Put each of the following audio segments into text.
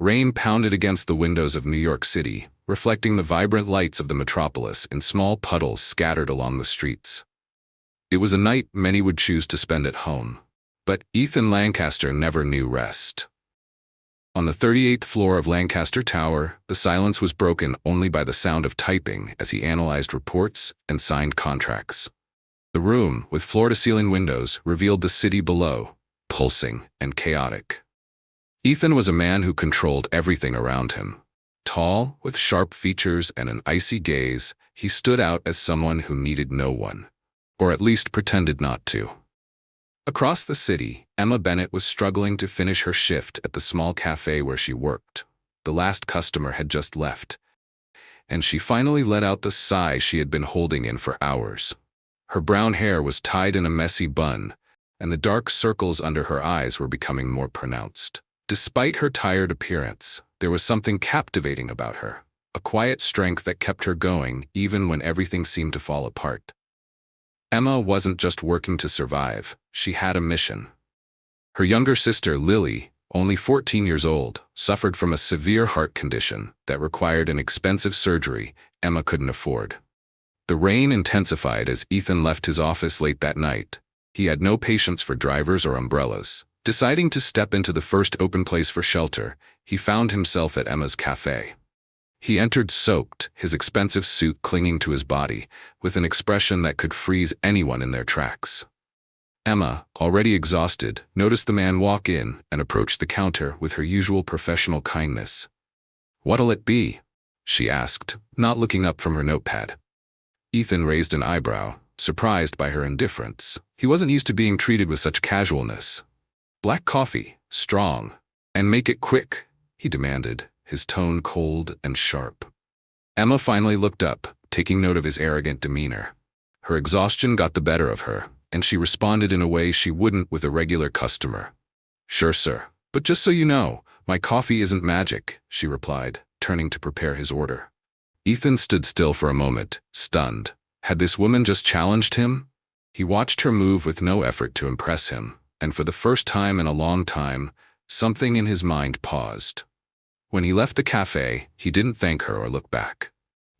Rain pounded against the windows of New York City, reflecting the vibrant lights of the metropolis in small puddles scattered along the streets. It was a night many would choose to spend at home, but Ethan Lancaster never knew rest. On the 38th floor of Lancaster Tower, the silence was broken only by the sound of typing as he analyzed reports and signed contracts. The room, with floor-to-ceiling windows, revealed the city below, pulsing and chaotic. Ethan was a man who controlled everything around him. Tall, with sharp features and an icy gaze, he stood out as someone who needed no one, or at least pretended not to. Across the city, Emma Bennett was struggling to finish her shift at the small cafe where she worked. The last customer had just left, and she finally let out the sigh she had been holding in for hours. Her brown hair was tied in a messy bun, and the dark circles under her eyes were becoming more pronounced. Despite her tired appearance, there was something captivating about her, a quiet strength that kept her going even when everything seemed to fall apart. Emma wasn't just working to survive, she had a mission. Her younger sister, Lily, only 14 years old, suffered from a severe heart condition that required an expensive surgery Emma couldn't afford. The rain intensified as Ethan left his office late that night. He had no patience for drivers or umbrellas. Deciding to step into the first open place for shelter, he found himself at Emma's cafe. He entered soaked, his expensive suit clinging to his body, with an expression that could freeze anyone in their tracks. Emma, already exhausted, noticed the man walk in and approached the counter with her usual professional kindness. "What'll it be?" she asked, not looking up from her notepad. Ethan raised an eyebrow, surprised by her indifference. He wasn't used to being treated with such casualness. "Black coffee, strong, and make it quick," he demanded, his tone cold and sharp. Emma finally looked up, taking note of his arrogant demeanor. Her exhaustion got the better of her, and she responded in a way she wouldn't with a regular customer. "Sure, sir. But just so you know, my coffee isn't magic," she replied, turning to prepare his order. Ethan stood still for a moment, stunned. Had this woman just challenged him? He watched her move with no effort to impress him, and for the first time in a long time, something in his mind paused. When he left the cafe, he didn't thank her or look back.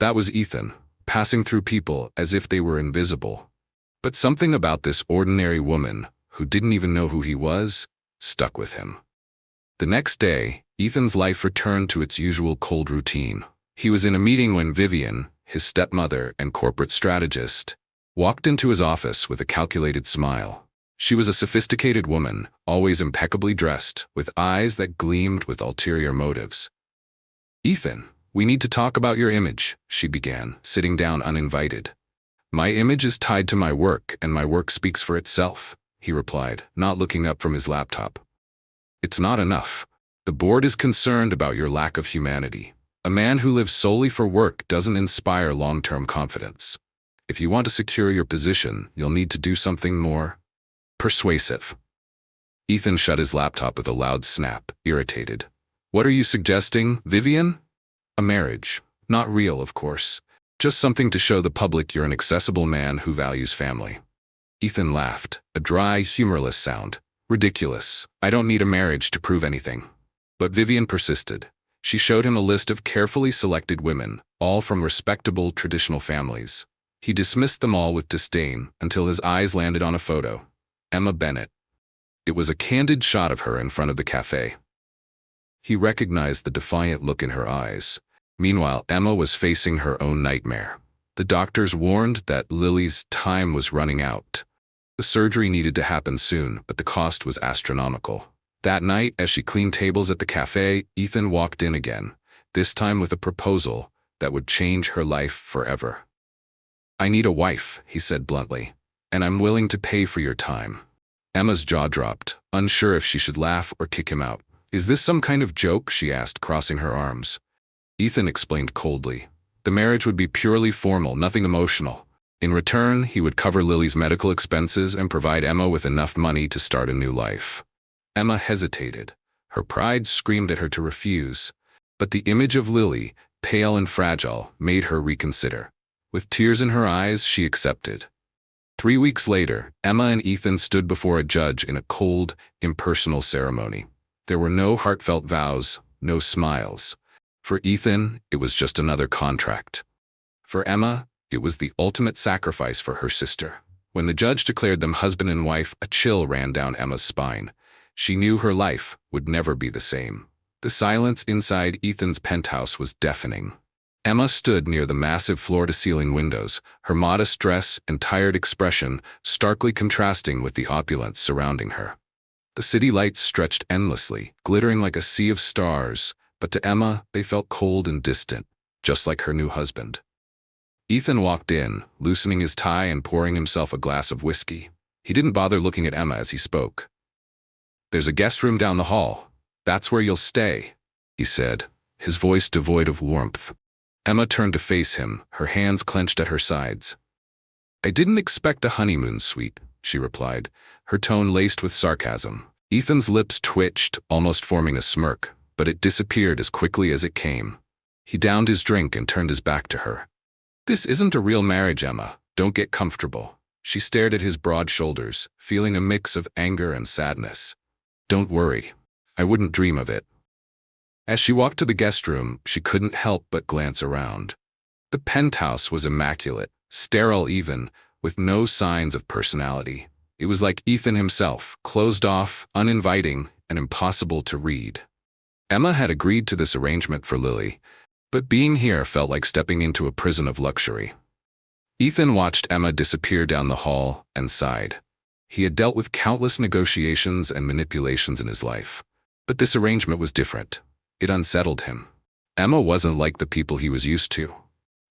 That was Ethan, passing through people as if they were invisible. But something about this ordinary woman, who didn't even know who he was, stuck with him. The next day, Ethan's life returned to its usual cold routine. He was in a meeting when Vivian, his stepmother and corporate strategist, walked into his office with a calculated smile. She was a sophisticated woman, always impeccably dressed, with eyes that gleamed with ulterior motives. "Ethan, we need to talk about your image," she began, sitting down uninvited. "My image is tied to my work, and my work speaks for itself," he replied, not looking up from his laptop. "It's not enough. The board is concerned about your lack of humanity. A man who lives solely for work doesn't inspire long-term confidence. If you want to secure your position, you'll need to do something more persuasive." Ethan shut his laptop with a loud snap, irritated. "What are you suggesting, Vivian?" "A marriage. Not real, of course. Just something to show the public you're an accessible man who values family." Ethan laughed, a dry, humorless sound. "Ridiculous. I don't need a marriage to prove anything." But Vivian persisted. She showed him a list of carefully selected women, all from respectable traditional families. He dismissed them all with disdain until his eyes landed on a photo. Emma Bennett. It was a candid shot of her in front of the cafe. He recognized the defiant look in her eyes. Meanwhile, Emma was facing her own nightmare. The doctors warned that Lily's time was running out. The surgery needed to happen soon, but the cost was astronomical. That night, as she cleaned tables at the cafe, Ethan walked in again, this time with a proposal that would change her life forever. "I need a wife," he said bluntly, "and I'm willing to pay for your time." Emma's jaw dropped, unsure if she should laugh or kick him out. "Is this some kind of joke?" she asked, crossing her arms. Ethan explained coldly. The marriage would be purely formal, nothing emotional. In return, he would cover Lily's medical expenses and provide Emma with enough money to start a new life. Emma hesitated. Her pride screamed at her to refuse, but the image of Lily, pale and fragile, made her reconsider. With tears in her eyes, she accepted. 3 weeks later, Emma and Ethan stood before a judge in a cold, impersonal ceremony. There were no heartfelt vows, no smiles. For Ethan, it was just another contract. For Emma, it was the ultimate sacrifice for her sister. When the judge declared them husband and wife, a chill ran down Emma's spine. She knew her life would never be the same. The silence inside Ethan's penthouse was deafening. Emma stood near the massive floor-to-ceiling windows, her modest dress and tired expression starkly contrasting with the opulence surrounding her. The city lights stretched endlessly, glittering like a sea of stars, but to Emma, they felt cold and distant, just like her new husband. Ethan walked in, loosening his tie and pouring himself a glass of whiskey. He didn't bother looking at Emma as he spoke. "There's a guest room down the hall. That's where you'll stay," he said, his voice devoid of warmth. Emma turned to face him, her hands clenched at her sides. "I didn't expect a honeymoon suite," she replied, her tone laced with sarcasm. Ethan's lips twitched, almost forming a smirk, but it disappeared as quickly as it came. He downed his drink and turned his back to her. "This isn't a real marriage, Emma. Don't get comfortable." She stared at his broad shoulders, feeling a mix of anger and sadness. "Don't worry. I wouldn't dream of it." As she walked to the guest room, she couldn't help but glance around. The penthouse was immaculate, sterile even, with no signs of personality. It was like Ethan himself, closed off, uninviting, and impossible to read. Emma had agreed to this arrangement for Lily, but being here felt like stepping into a prison of luxury. Ethan watched Emma disappear down the hall and sighed. He had dealt with countless negotiations and manipulations in his life, but this arrangement was different. It unsettled him. Emma wasn't like the people he was used to,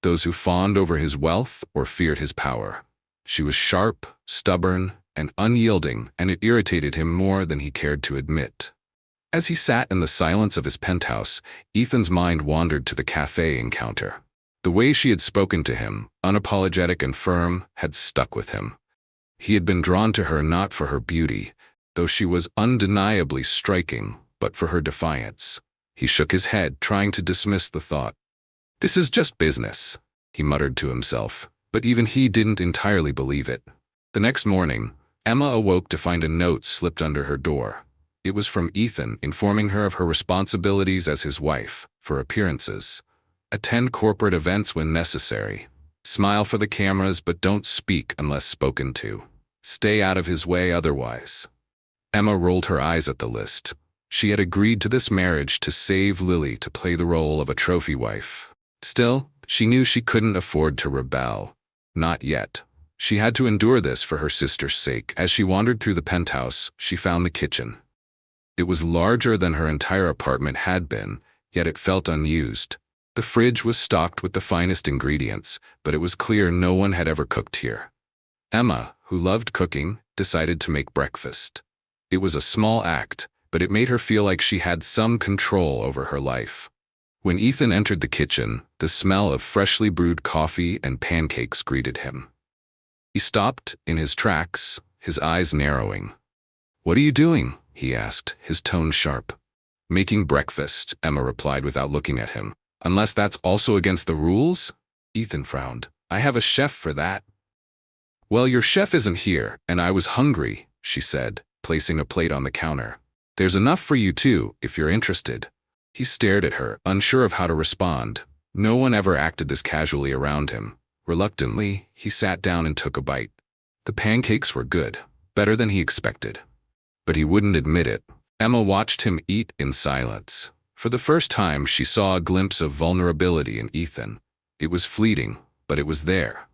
those who fawned over his wealth or feared his power. She was sharp, stubborn, and unyielding, and it irritated him more than he cared to admit. As he sat in the silence of his penthouse, Ethan's mind wandered to the cafe encounter. The way she had spoken to him, unapologetic and firm, had stuck with him. He had been drawn to her not for her beauty, though she was undeniably striking, but for her defiance. He shook his head, trying to dismiss the thought. "This is just business," he muttered to himself, but even he didn't entirely believe it. The next morning, Emma awoke to find a note slipped under her door. It was from Ethan, informing her of her responsibilities as his wife, for appearances. Attend corporate events when necessary. Smile for the cameras, but don't speak unless spoken to. Stay out of his way otherwise. Emma rolled her eyes at the list. She had agreed to this marriage to save Lily to play the role of a trophy wife. Still, she knew she couldn't afford to rebel. Not yet. She had to endure this for her sister's sake. As she wandered through the penthouse, she found the kitchen. It was larger than her entire apartment had been, yet it felt unused. The fridge was stocked with the finest ingredients, but it was clear no one had ever cooked here. Emma, who loved cooking, decided to make breakfast. It was a small act, but it made her feel like she had some control over her life. When Ethan entered the kitchen, the smell of freshly brewed coffee and pancakes greeted him. He stopped in his tracks, his eyes narrowing. "What are you doing?" he asked, his tone sharp. "Making breakfast," Emma replied without looking at him. "Unless that's also against the rules?" Ethan frowned. "I have a chef for that." "Well, your chef isn't here, and I was hungry," she said, placing a plate on the counter. "There's enough for you too, if you're interested." He stared at her, unsure of how to respond. No one ever acted this casually around him. Reluctantly, he sat down and took a bite. The pancakes were good, better than he expected. But he wouldn't admit it. Emma watched him eat in silence. For the first time, she saw a glimpse of vulnerability in Ethan. It was fleeting, but it was there.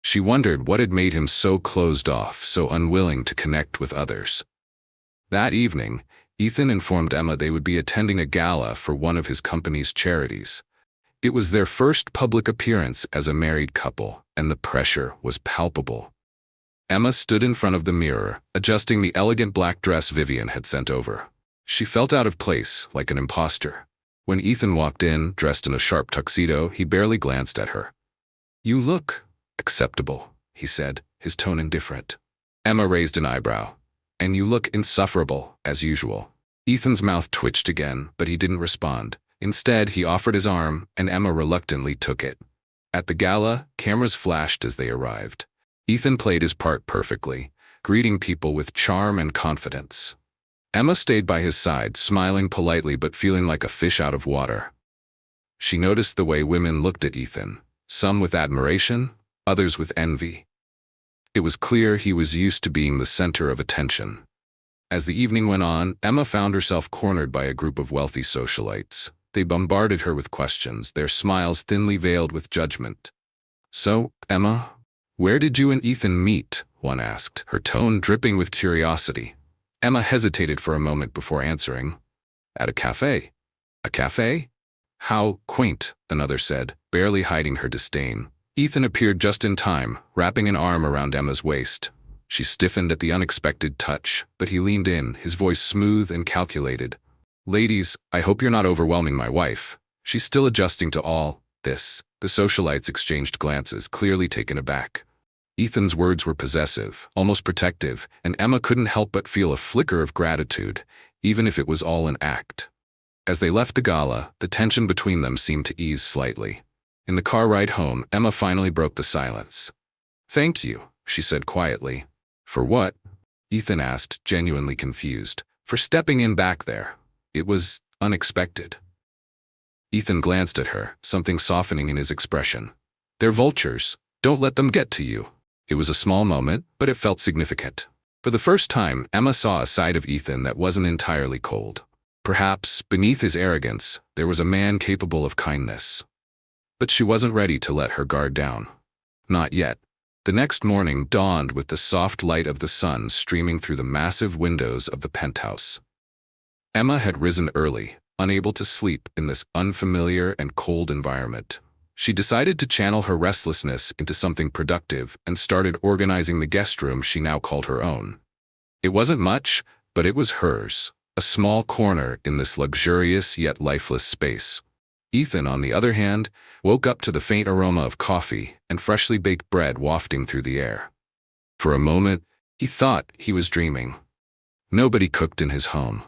She wondered what had made him so closed off, so unwilling to connect with others. That evening, Ethan informed Emma they would be attending a gala for one of his company's charities. It was their first public appearance as a married couple, and the pressure was palpable. Emma stood in front of the mirror, adjusting the elegant black dress Vivian had sent over. She felt out of place, like an imposter. When Ethan walked in, dressed in a sharp tuxedo, he barely glanced at her. "You look acceptable," he said, his tone indifferent. Emma raised an eyebrow. "And you look insufferable, as usual." Ethan's mouth twitched again, but he didn't respond. Instead, he offered his arm, and Emma reluctantly took it. At the gala, cameras flashed as they arrived. Ethan played his part perfectly, greeting people with charm and confidence. Emma stayed by his side, smiling politely but feeling like a fish out of water. She noticed the way women looked at Ethan, some with admiration, others with envy. It was clear he was used to being the center of attention. As the evening went on, Emma found herself cornered by a group of wealthy socialites. They bombarded her with questions, their smiles thinly veiled with judgment. "So, Emma, where did you and Ethan meet?" one asked, her tone dripping with curiosity. Emma hesitated for a moment before answering. "At a cafe." "A cafe? How quaint," another said, barely hiding her disdain. Ethan appeared just in time, wrapping an arm around Emma's waist. She stiffened at the unexpected touch, but he leaned in, his voice smooth and calculated. "Ladies, I hope you're not overwhelming my wife. She's still adjusting to all this." The socialites exchanged glances, clearly taken aback. Ethan's words were possessive, almost protective, and Emma couldn't help but feel a flicker of gratitude, even if it was all an act. As they left the gala, the tension between them seemed to ease slightly. In the car ride home, Emma finally broke the silence. "Thank you," she said quietly. "For what?" Ethan asked, genuinely confused. "For stepping in back there. It was unexpected." Ethan glanced at her, something softening in his expression. "They're vultures. Don't let them get to you." It was a small moment, but it felt significant. For the first time, Emma saw a side of Ethan that wasn't entirely cold. Perhaps, beneath his arrogance, there was a man capable of kindness. But she wasn't ready to let her guard down. Not yet. The next morning dawned with the soft light of the sun streaming through the massive windows of the penthouse. Emma had risen early, unable to sleep in this unfamiliar and cold environment. She decided to channel her restlessness into something productive and started organizing the guest room she now called her own. It wasn't much, but it was hers, a small corner in this luxurious yet lifeless space. Ethan, on the other hand, woke up to the faint aroma of coffee and freshly baked bread wafting through the air. For a moment, he thought he was dreaming. Nobody cooked in his home.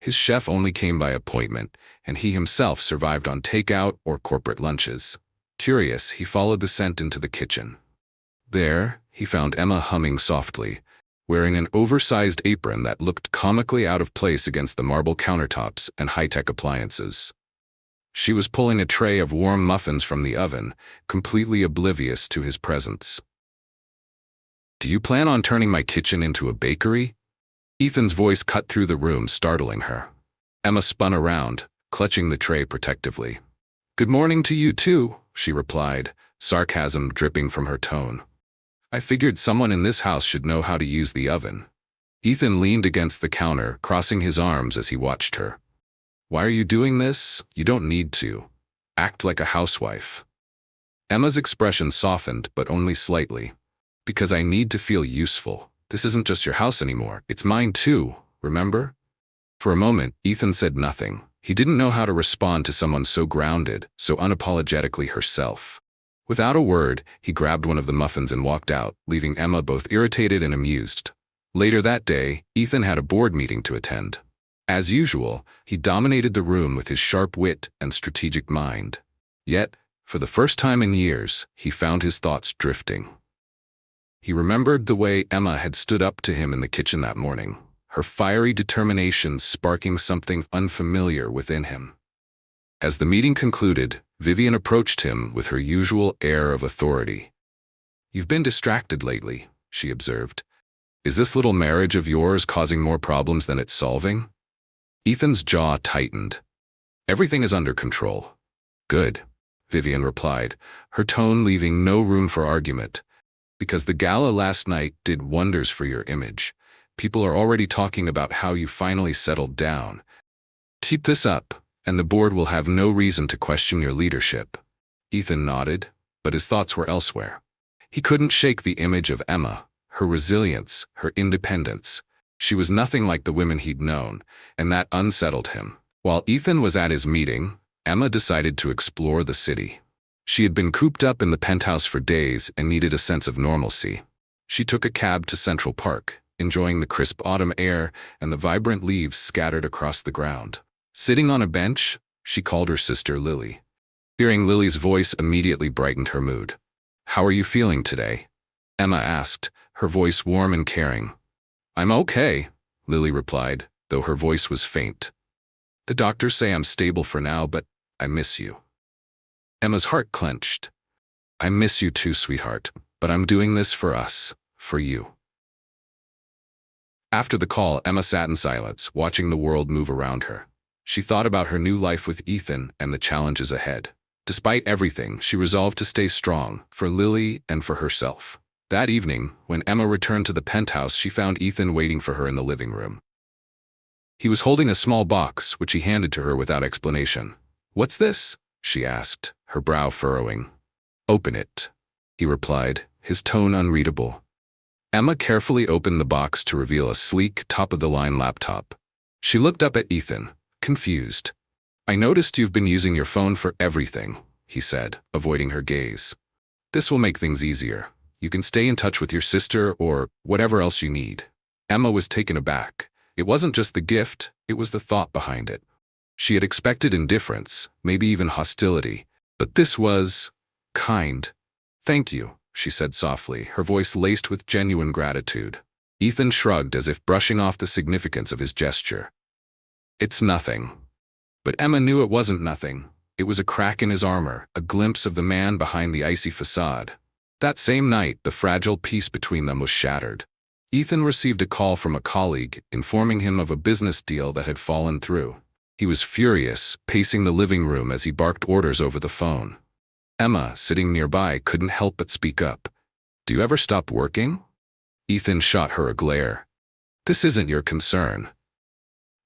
His chef only came by appointment, and he himself survived on takeout or corporate lunches. Curious, he followed the scent into the kitchen. There, he found Emma humming softly, wearing an oversized apron that looked comically out of place against the marble countertops and high-tech appliances. She was pulling a tray of warm muffins from the oven, completely oblivious to his presence. "Do you plan on turning my kitchen into a bakery?" Ethan's voice cut through the room, startling her. Emma spun around, clutching the tray protectively. "Good morning to you too," she replied, sarcasm dripping from her tone. "I figured someone in this house should know how to use the oven." Ethan leaned against the counter, crossing his arms as he watched her. "Why are you doing this? You don't need to. Act like a housewife." Emma's expression softened, but only slightly. "Because I need to feel useful. This isn't just your house anymore, it's mine too, remember?" For a moment, Ethan said nothing. He didn't know how to respond to someone so grounded, so unapologetically herself. Without a word, he grabbed one of the muffins and walked out, leaving Emma both irritated and amused. Later that day, Ethan had a board meeting to attend. As usual, he dominated the room with his sharp wit and strategic mind. Yet, for the first time in years, he found his thoughts drifting. He remembered the way Emma had stood up to him in the kitchen that morning, her fiery determination sparking something unfamiliar within him. As the meeting concluded, Vivian approached him with her usual air of authority. "You've been distracted lately," she observed. "Is this little marriage of yours causing more problems than it's solving?" Ethan's jaw tightened. "Everything is under control." "Good," Vivian replied, her tone leaving no room for argument. "Because the gala last night did wonders for your image. People are already talking about how you finally settled down. Keep this up, and the board will have no reason to question your leadership." Ethan nodded, but his thoughts were elsewhere. He couldn't shake the image of Emma, her resilience, her independence. She was nothing like the women he'd known, and that unsettled him. While Ethan was at his meeting, Emma decided to explore the city. She had been cooped up in the penthouse for days and needed a sense of normalcy. She took a cab to Central Park, enjoying the crisp autumn air and the vibrant leaves scattered across the ground. Sitting on a bench, she called her sister Lily. Hearing Lily's voice immediately brightened her mood. "How are you feeling today?" Emma asked, her voice warm and caring. "I'm okay," Lily replied, though her voice was faint. "The doctors say I'm stable for now, but I miss you." Emma's heart clenched. "I miss you too, sweetheart, but I'm doing this for us, for you." After the call, Emma sat in silence, watching the world move around her. She thought about her new life with Ethan and the challenges ahead. Despite everything, she resolved to stay strong, for Lily and for herself. That evening, when Emma returned to the penthouse, she found Ethan waiting for her in the living room. He was holding a small box, which he handed to her without explanation. "What's this?" she asked, her brow furrowing. "Open it," he replied, his tone unreadable. Emma carefully opened the box to reveal a sleek, top-of-the-line laptop. She looked up at Ethan, confused. "I noticed you've been using your phone for everything," he said, avoiding her gaze. "This will make things easier. You can stay in touch with your sister or whatever else you need." Emma was taken aback. It wasn't just the gift, it was the thought behind it. She had expected indifference, maybe even hostility, but this was kind. "Thank you," she said softly, her voice laced with genuine gratitude. Ethan shrugged as if brushing off the significance of his gesture. "It's nothing." But Emma knew it wasn't nothing. It was a crack in his armor, a glimpse of the man behind the icy facade. That same night, the fragile peace between them was shattered. Ethan received a call from a colleague, informing him of a business deal that had fallen through. He was furious, pacing the living room as he barked orders over the phone. Emma, sitting nearby, couldn't help but speak up. "Do you ever stop working?" Ethan shot her a glare. "This isn't your concern."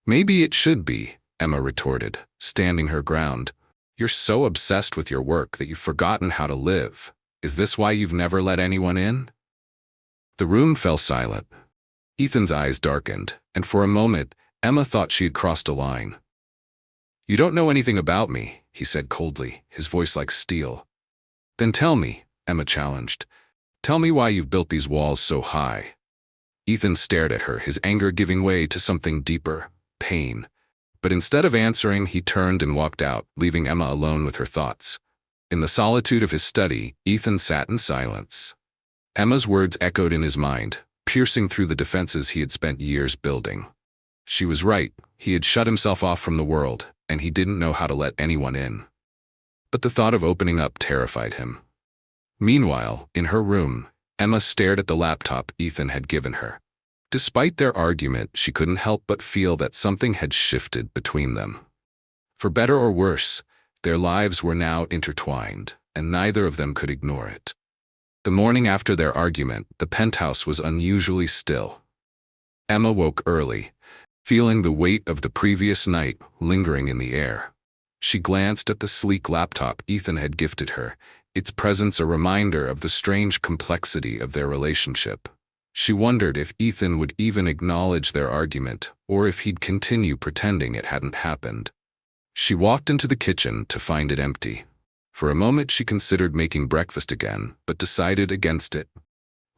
"Maybe it should be," Emma retorted, standing her ground. "You're so obsessed with your work that you've forgotten how to live. Is this why you've never let anyone in?" The room fell silent. Ethan's eyes darkened, and for a moment, Emma thought she had crossed a line. "You don't know anything about me," he said coldly, his voice like steel. "Then tell me," Emma challenged. "Tell me why you've built these walls so high." Ethan stared at her, his anger giving way to something deeper, pain. But instead of answering, he turned and walked out, leaving Emma alone with her thoughts. In the solitude of his study, Ethan sat in silence. Emma's words echoed in his mind, piercing through the defenses he had spent years building. She was right, he had shut himself off from the world, and he didn't know how to let anyone in. But the thought of opening up terrified him. Meanwhile, in her room, Emma stared at the laptop Ethan had given her. Despite their argument, she couldn't help but feel that something had shifted between them. For better or worse, their lives were now intertwined, and neither of them could ignore it. The morning after their argument, the penthouse was unusually still. Emma woke early, feeling the weight of the previous night lingering in the air. She glanced at the sleek laptop Ethan had gifted her, its presence a reminder of the strange complexity of their relationship. She wondered if Ethan would even acknowledge their argument, or if he'd continue pretending it hadn't happened. She walked into the kitchen to find it empty. For a moment she considered making breakfast again, but decided against it.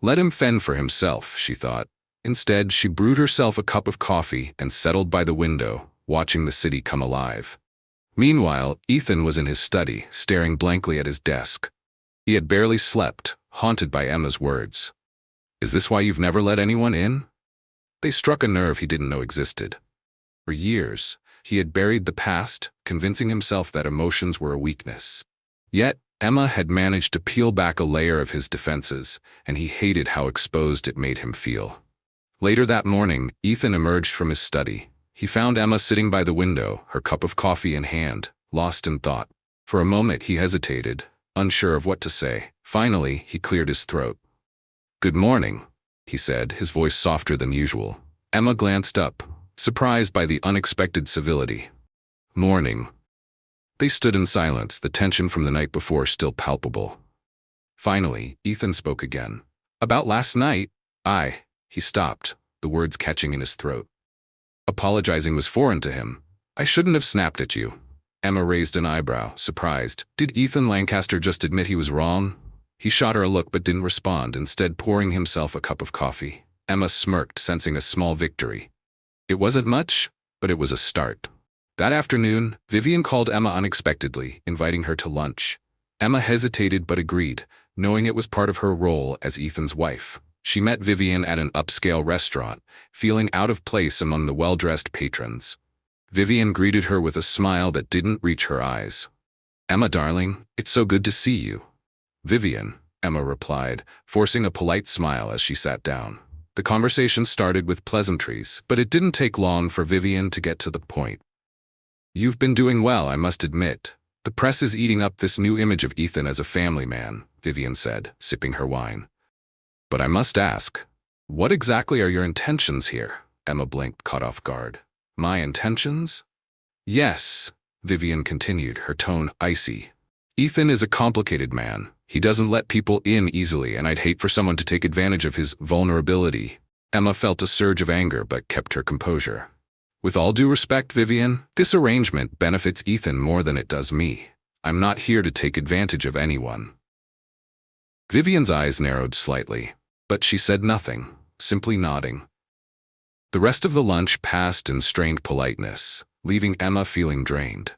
Let him fend for himself, she thought. Instead, she brewed herself a cup of coffee and settled by the window, watching the city come alive. Meanwhile, Ethan was in his study, staring blankly at his desk. He had barely slept, haunted by Emma's words. "Is this why you've never let anyone in?" They struck a nerve he didn't know existed. For years, he had buried the past, convincing himself that emotions were a weakness. Yet, Emma had managed to peel back a layer of his defenses, and he hated how exposed it made him feel. Later that morning, Ethan emerged from his study. He found Emma sitting by the window, her cup of coffee in hand, lost in thought. For a moment he hesitated, unsure of what to say. Finally, he cleared his throat. "Good morning," he said, his voice softer than usual. Emma glanced up, surprised by the unexpected civility. "Morning." They stood in silence, the tension from the night before still palpable. Finally, Ethan spoke again. "About last night, He stopped, the words catching in his throat. Apologizing was foreign to him. "I shouldn't have snapped at you." Emma raised an eyebrow, surprised. Did Ethan Lancaster just admit he was wrong? He shot her a look but didn't respond, instead pouring himself a cup of coffee. Emma smirked, sensing a small victory. It wasn't much, but it was a start. That afternoon, Vivian called Emma unexpectedly, inviting her to lunch. Emma hesitated but agreed, knowing it was part of her role as Ethan's wife. She met Vivian at an upscale restaurant, feeling out of place among the well-dressed patrons. Vivian greeted her with a smile that didn't reach her eyes. "Emma, darling, it's so good to see you." "Vivian," Emma replied, forcing a polite smile as she sat down. The conversation started with pleasantries, but it didn't take long for Vivian to get to the point. "You've been doing well, I must admit. The press is eating up this new image of Ethan as a family man," Vivian said, sipping her wine. "But I must ask, what exactly are your intentions here?" Emma blinked, caught off guard. "My intentions?" "Yes," Vivian continued, her tone icy. "Ethan is a complicated man. He doesn't let people in easily, and I'd hate for someone to take advantage of his vulnerability." Emma felt a surge of anger but kept her composure. "With all due respect, Vivian, this arrangement benefits Ethan more than it does me. I'm not here to take advantage of anyone." Vivian's eyes narrowed slightly, but she said nothing, simply nodding. The rest of the lunch passed in strained politeness, leaving Emma feeling drained.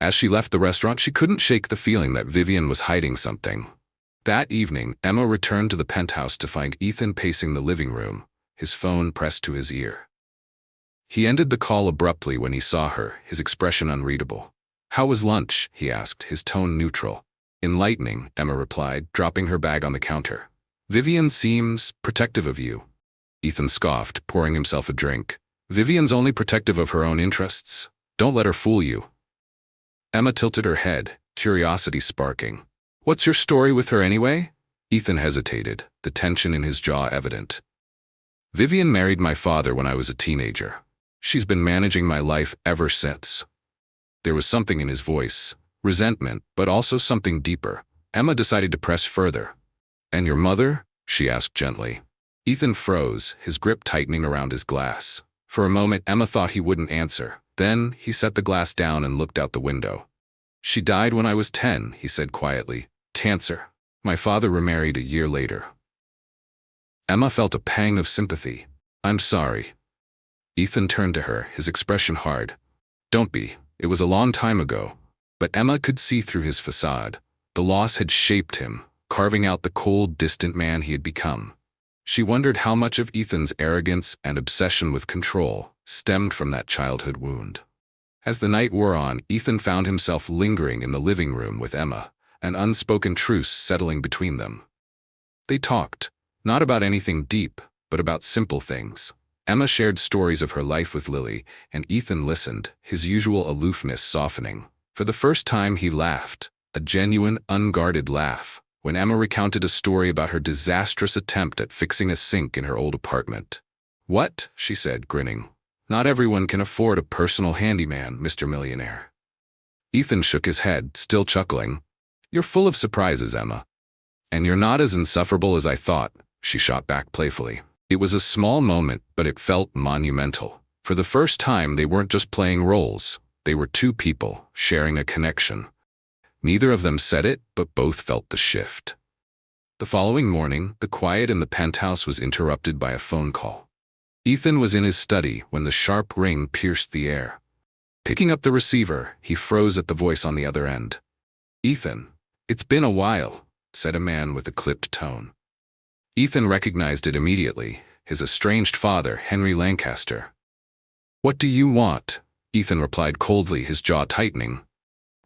As she left the restaurant, she couldn't shake the feeling that Vivian was hiding something. That evening, Emma returned to the penthouse to find Ethan pacing the living room, his phone pressed to his ear. He ended the call abruptly when he saw her, his expression unreadable. "How was lunch?" he asked, his tone neutral. "Enlightening," Emma replied, dropping her bag on the counter. "Vivian seems protective of you." Ethan scoffed, pouring himself a drink. "Vivian's only protective of her own interests. Don't let her fool you." Emma tilted her head, curiosity sparking. "What's your story with her anyway?" Ethan hesitated, the tension in his jaw evident. "Vivian married my father when I was a teenager. She's been managing my life ever since." There was something in his voice, resentment, but also something deeper. Emma decided to press further. "And your mother?" she asked gently. Ethan froze, his grip tightening around his glass. For a moment, Emma thought he wouldn't answer. Then, he set the glass down and looked out the window. "She died when I was 10, he said quietly. "Cancer. My father remarried a year later." Emma felt a pang of sympathy. "I'm sorry." Ethan turned to her, his expression hard. "Don't be. It was a long time ago." But Emma could see through his facade. The loss had shaped him, carving out the cold, distant man he had become. She wondered how much of Ethan's arrogance and obsession with control stemmed from that childhood wound. As the night wore on, Ethan found himself lingering in the living room with Emma, an unspoken truce settling between them. They talked, not about anything deep, but about simple things. Emma shared stories of her life with Lily, and Ethan listened, his usual aloofness softening. For the first time he laughed, a genuine, unguarded laugh, when Emma recounted a story about her disastrous attempt at fixing a sink in her old apartment. "What?" she said, grinning. "Not everyone can afford a personal handyman, Mr. Millionaire." Ethan shook his head, still chuckling. "You're full of surprises, Emma. And you're not as insufferable as I thought," she shot back playfully. It was a small moment, but it felt monumental. For the first time, they weren't just playing roles. They were two people, sharing a connection. Neither of them said it, but both felt the shift. The following morning, the quiet in the penthouse was interrupted by a phone call. Ethan was in his study when the sharp ring pierced the air. Picking up the receiver, he froze at the voice on the other end. "Ethan, it's been a while," said a man with a clipped tone. Ethan recognized it immediately, his estranged father, Henry Lancaster. "What do you want?" Ethan replied coldly, his jaw tightening.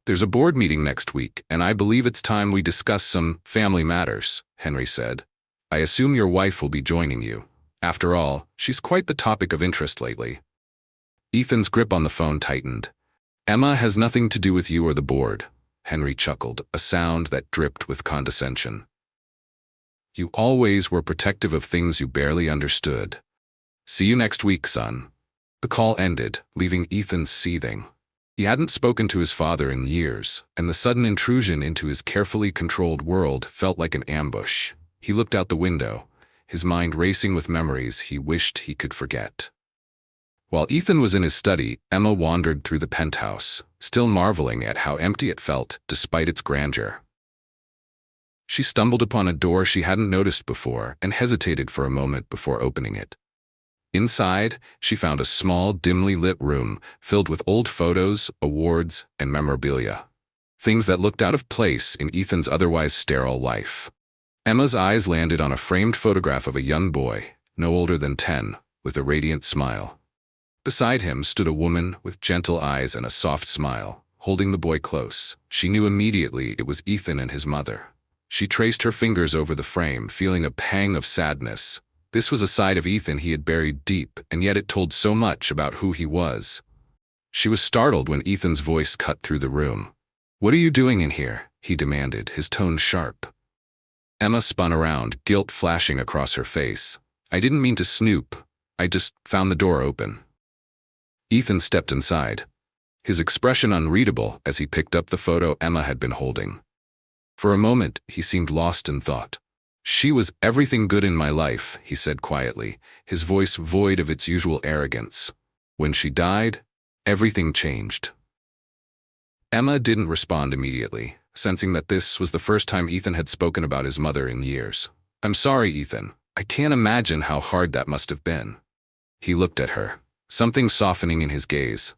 "There's a board meeting next week, and I believe it's time we discuss some family matters," Henry said. "I assume your wife will be joining you. After all, she's quite the topic of interest lately." Ethan's grip on the phone tightened. "Emma has nothing to do with you or the board," Henry chuckled, a sound that dripped with condescension. "You always were protective of things you barely understood. See you next week, son." The call ended, leaving Ethan seething. He hadn't spoken to his father in years, and the sudden intrusion into his carefully controlled world felt like an ambush. He looked out the window, his mind racing with memories he wished he could forget. While Ethan was in his study, Emma wandered through the penthouse, still marveling at how empty it felt despite its grandeur. She stumbled upon a door she hadn't noticed before and hesitated for a moment before opening it. Inside, she found a small, dimly lit room filled with old photos, awards, and memorabilia. Things that looked out of place in Ethan's otherwise sterile life. Emma's eyes landed on a framed photograph of a young boy, no older than 10, with a radiant smile. Beside him stood a woman with gentle eyes and a soft smile, holding the boy close. She knew immediately it was Ethan and his mother. She traced her fingers over the frame, feeling a pang of sadness. This was a side of Ethan he had buried deep, and yet it told so much about who he was. She was startled when Ethan's voice cut through the room. "What are you doing in here?" he demanded, his tone sharp. Emma spun around, guilt flashing across her face. "I didn't mean to snoop. I just found the door open." Ethan stepped inside, his expression unreadable as he picked up the photo Emma had been holding. For a moment, he seemed lost in thought. "She was everything good in my life," he said quietly, his voice void of its usual arrogance. "When she died, everything changed." Emma didn't respond immediately, sensing that this was the first time Ethan had spoken about his mother in years. "I'm sorry, Ethan. I can't imagine how hard that must have been." He looked at her, something softening in his gaze.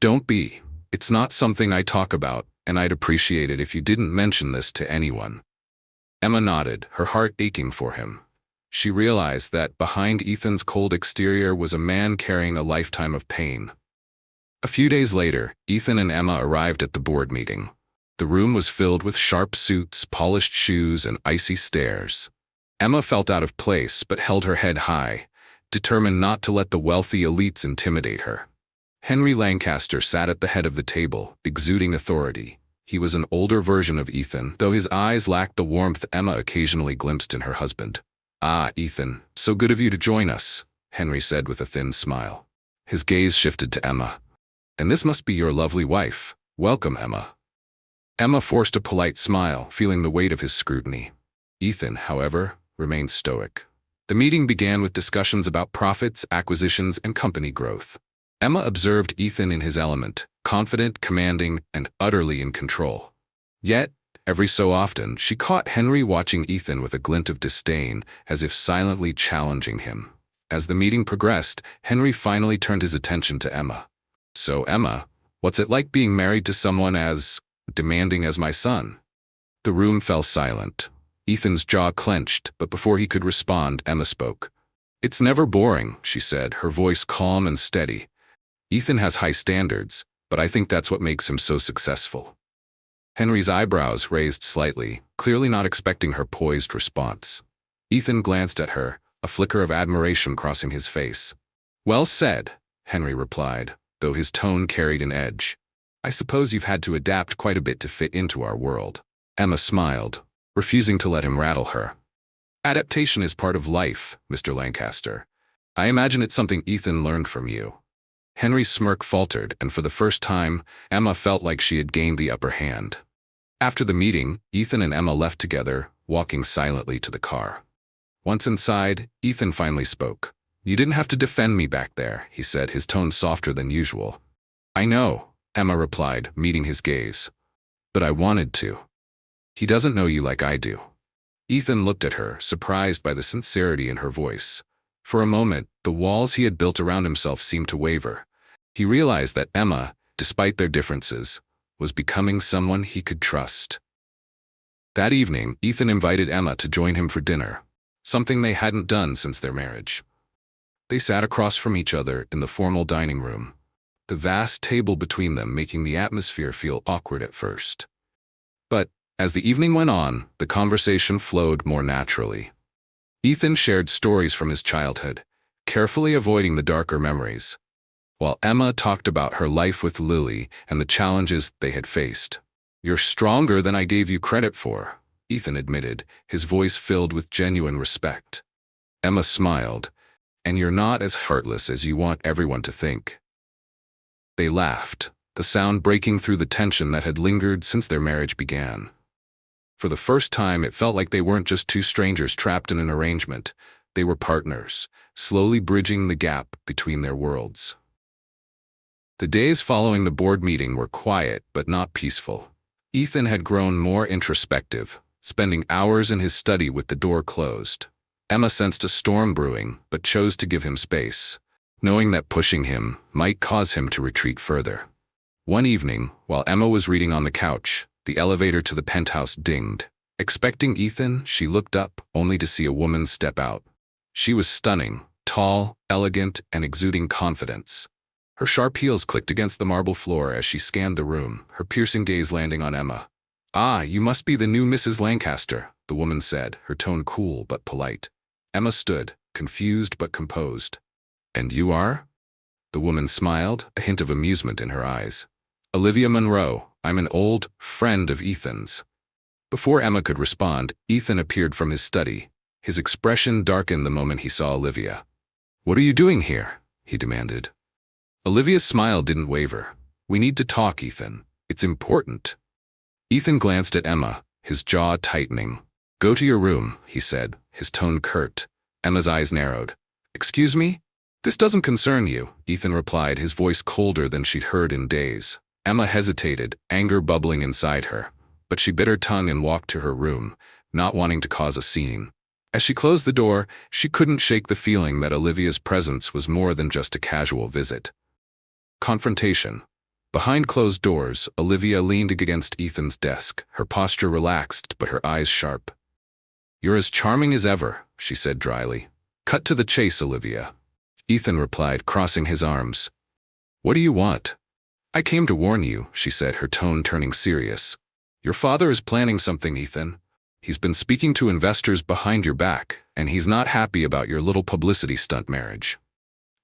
"Don't be. It's not something I talk about, and I'd appreciate it if you didn't mention this to anyone." Emma nodded, her heart aching for him. She realized that behind Ethan's cold exterior was a man carrying a lifetime of pain. A few days later, Ethan and Emma arrived at the board meeting. The room was filled with sharp suits, polished shoes, and icy stares. Emma felt out of place but held her head high, determined not to let the wealthy elites intimidate her. Henry Lancaster sat at the head of the table, exuding authority. He was an older version of Ethan, though his eyes lacked the warmth Emma occasionally glimpsed in her husband. "Ah, Ethan, so good of you to join us," Henry said with a thin smile. His gaze shifted to Emma. "And this must be your lovely wife. Welcome, Emma." Emma forced a polite smile, feeling the weight of his scrutiny. Ethan, however, remained stoic. The meeting began with discussions about profits, acquisitions, and company growth. Emma observed Ethan in his element, confident, commanding, and utterly in control. Yet, every so often, she caught Henry watching Ethan with a glint of disdain, as if silently challenging him. As the meeting progressed, Henry finally turned his attention to Emma. "So, Emma, what's it like being married to someone as demanding as my son?" The room fell silent. Ethan's jaw clenched, but before he could respond, Emma spoke. "It's never boring," she said, her voice calm and steady. "Ethan has high standards, but I think that's what makes him so successful." Henry's eyebrows raised slightly, clearly not expecting her poised response. Ethan glanced at her, a flicker of admiration crossing his face. "Well said," Henry replied, though his tone carried an edge. "I suppose you've had to adapt quite a bit to fit into our world." Emma smiled, refusing to let him rattle her. "Adaptation is part of life, Mr. Lancaster. I imagine it's something Ethan learned from you." Henry's smirk faltered, and for the first time, Emma felt like she had gained the upper hand. After the meeting, Ethan and Emma left together, walking silently to the car. Once inside, Ethan finally spoke. "You didn't have to defend me back there," he said, his tone softer than usual. "I know," Emma replied, meeting his gaze. "But I wanted to. He doesn't know you like I do." Ethan looked at her, surprised by the sincerity in her voice. For a moment, the walls he had built around himself seemed to waver. He realized that Emma, despite their differences, was becoming someone he could trust. That evening, Ethan invited Emma to join him for dinner, something they hadn't done since their marriage. They sat across from each other in the formal dining room, the vast table between them making the atmosphere feel awkward at first. But as the evening went on, the conversation flowed more naturally. Ethan shared stories from his childhood, carefully avoiding the darker memories, while Emma talked about her life with Lily and the challenges they had faced. "You're stronger than I gave you credit for," Ethan admitted, his voice filled with genuine respect. Emma smiled. "And you're not as heartless as you want everyone to think." They laughed, the sound breaking through the tension that had lingered since their marriage began. For the first time, it felt like they weren't just two strangers trapped in an arrangement. They were partners, slowly bridging the gap between their worlds. The days following the board meeting were quiet but not peaceful. Ethan had grown more introspective, spending hours in his study with the door closed. Emma sensed a storm brewing, but chose to give him space, knowing that pushing him might cause him to retreat further. One evening, while Emma was reading on the couch, the elevator to the penthouse dinged. Expecting Ethan, she looked up, only to see a woman step out. She was stunning, tall, elegant, and exuding confidence. Her sharp heels clicked against the marble floor as she scanned the room, her piercing gaze landing on Emma. "Ah, you must be the new Mrs. Lancaster," the woman said, her tone cool but polite. Emma stood, confused but composed. "And you are?" The woman smiled, a hint of amusement in her eyes. "Olivia Monroe. I'm an old friend of Ethan's." Before Emma could respond, Ethan appeared from his study. His expression darkened the moment he saw Olivia. "What are you doing here?" he demanded. Olivia's smile didn't waver. "We need to talk, Ethan. It's important." Ethan glanced at Emma, his jaw tightening. "Go to your room," he said, his tone curt. Emma's eyes narrowed. "Excuse me? This doesn't concern you," Ethan replied, his voice colder than she'd heard in days. Emma hesitated, anger bubbling inside her, but she bit her tongue and walked to her room, not wanting to cause a scene. As she closed the door, she couldn't shake the feeling that Olivia's presence was more than just a casual visit. Confrontation. Behind closed doors, Olivia leaned against Ethan's desk, her posture relaxed but her eyes sharp. "You're as charming as ever," she said dryly. "Cut to the chase, Olivia." Ethan replied, crossing his arms. "What do you want?" "I came to warn you," she said, her tone turning serious. "Your father is planning something, Ethan. He's been speaking to investors behind your back, and he's not happy about your little publicity stunt marriage."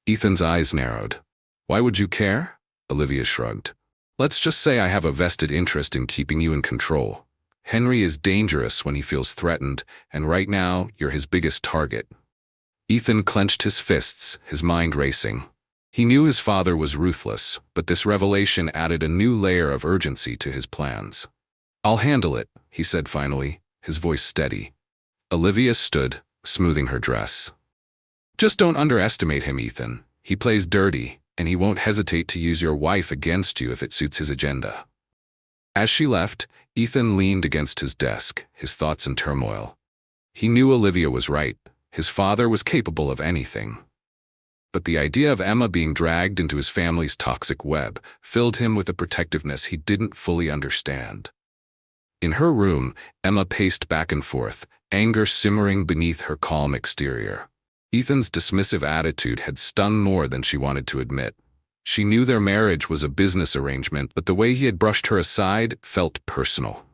Ethan's eyes narrowed. "Why would you care?" Olivia shrugged. "Let's just say I have a vested interest in keeping you in control. Henry is dangerous when he feels threatened, and right now, you're his biggest target." Ethan clenched his fists, his mind racing. He knew his father was ruthless, but this revelation added a new layer of urgency to his plans. "I'll handle it," he said finally, his voice steady. Olivia stood, smoothing her dress. "Just don't underestimate him, Ethan. He plays dirty, and he won't hesitate to use your wife against you if it suits his agenda." As she left, Ethan leaned against his desk, his thoughts in turmoil. He knew Olivia was right. His father was capable of anything. But the idea of Emma being dragged into his family's toxic web filled him with a protectiveness he didn't fully understand. In her room, Emma paced back and forth, anger simmering beneath her calm exterior. Ethan's dismissive attitude had stung more than she wanted to admit. She knew their marriage was a business arrangement, but the way he had brushed her aside felt personal.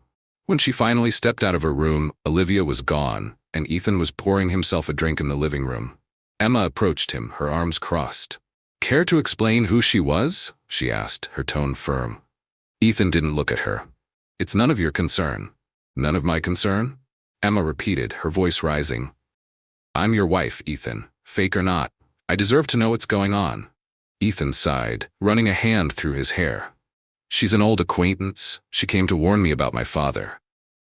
When she finally stepped out of her room, Olivia was gone, and Ethan was pouring himself a drink in the living room. Emma approached him, her arms crossed. "Care to explain who she was?" she asked, her tone firm. Ethan didn't look at her. "It's none of your concern." "None of my concern?" Emma repeated, her voice rising. "I'm your wife, Ethan, fake or not. I deserve to know what's going on." Ethan sighed, running a hand through his hair. "She's an old acquaintance. She came to warn me about my father."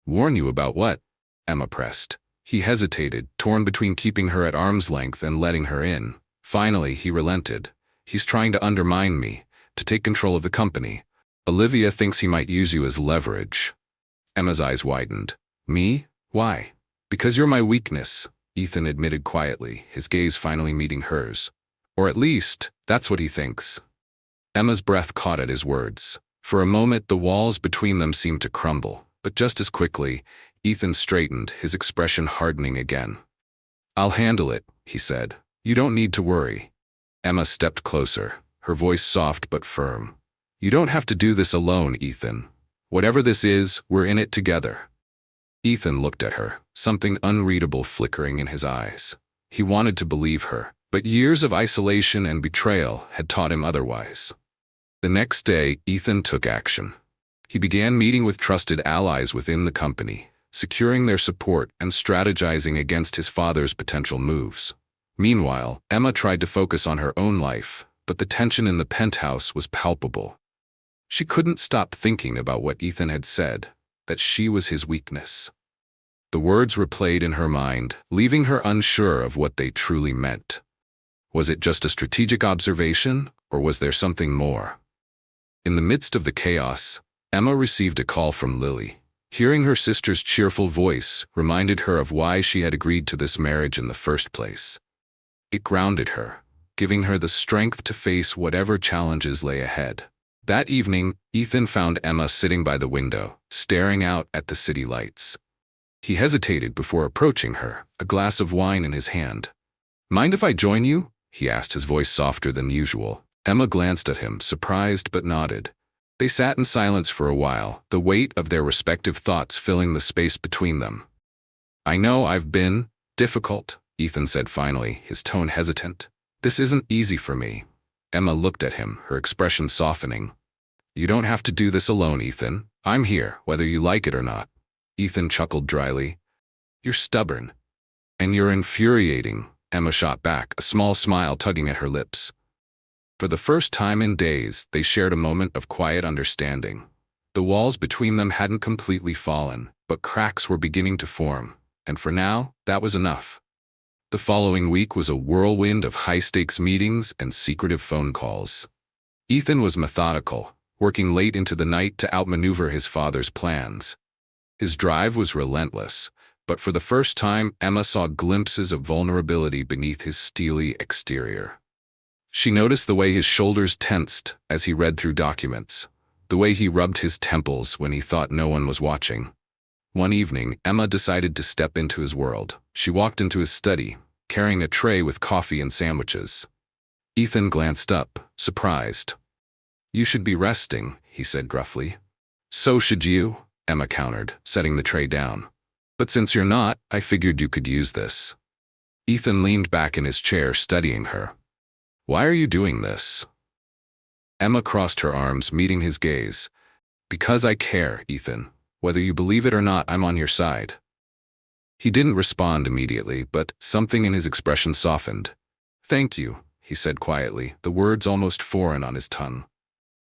"Warn you about what?" Emma pressed. He hesitated, torn between keeping her at arm's length and letting her in. Finally, he relented. "He's trying to undermine me, to take control of the company. Olivia thinks he might use you as leverage." Emma's eyes widened. "Me? Why?" "Because you're my weakness," Ethan admitted quietly, his gaze finally meeting hers. "Or at least, that's what he thinks." Emma's breath caught at his words. For a moment, the walls between them seemed to crumble, but just as quickly, Ethan straightened, his expression hardening again. "I'll handle it," he said. "You don't need to worry." Emma stepped closer, her voice soft but firm. "You don't have to do this alone, Ethan. Whatever this is, we're in it together." Ethan looked at her, something unreadable flickering in his eyes. He wanted to believe her, but years of isolation and betrayal had taught him otherwise. The next day, Ethan took action. He began meeting with trusted allies within the company, securing their support and strategizing against his father's potential moves. Meanwhile, Emma tried to focus on her own life, but the tension in the penthouse was palpable. She couldn't stop thinking about what Ethan had said, that she was his weakness. The words replayed in her mind, leaving her unsure of what they truly meant. Was it just a strategic observation, or was there something more? In the midst of the chaos, Emma received a call from Lily. Hearing her sister's cheerful voice reminded her of why she had agreed to this marriage in the first place. It grounded her, giving her the strength to face whatever challenges lay ahead. That evening, Ethan found Emma sitting by the window, staring out at the city lights. He hesitated before approaching her, a glass of wine in his hand. "Mind if I join you?" he asked, his voice softer than usual. Emma glanced at him, surprised but nodded. They sat in silence for a while, the weight of their respective thoughts filling the space between them. "I know I've been difficult," Ethan said finally, his tone hesitant. "This isn't easy for me." Emma looked at him, her expression softening. "You don't have to do this alone, Ethan. I'm here, whether you like it or not." Ethan chuckled dryly. "You're stubborn. And you're infuriating," Emma shot back, a small smile tugging at her lips. For the first time in days, they shared a moment of quiet understanding. The walls between them hadn't completely fallen, but cracks were beginning to form, and for now, that was enough. The following week was a whirlwind of high-stakes meetings and secretive phone calls. Ethan was methodical, working late into the night to outmaneuver his father's plans. His drive was relentless, but for the first time, Emma saw glimpses of vulnerability beneath his steely exterior. She noticed the way his shoulders tensed as he read through documents, the way he rubbed his temples when he thought no one was watching. One evening, Emma decided to step into his world. She walked into his study, carrying a tray with coffee and sandwiches. Ethan glanced up, surprised. "You should be resting," he said gruffly. "So should you," Emma countered, setting the tray down. "But since you're not, I figured you could use this." Ethan leaned back in his chair, studying her. "Why are you doing this?" Emma crossed her arms, meeting his gaze. "Because I care, Ethan. Whether you believe it or not, I'm on your side." He didn't respond immediately, but something in his expression softened. "Thank you," he said quietly, the words almost foreign on his tongue.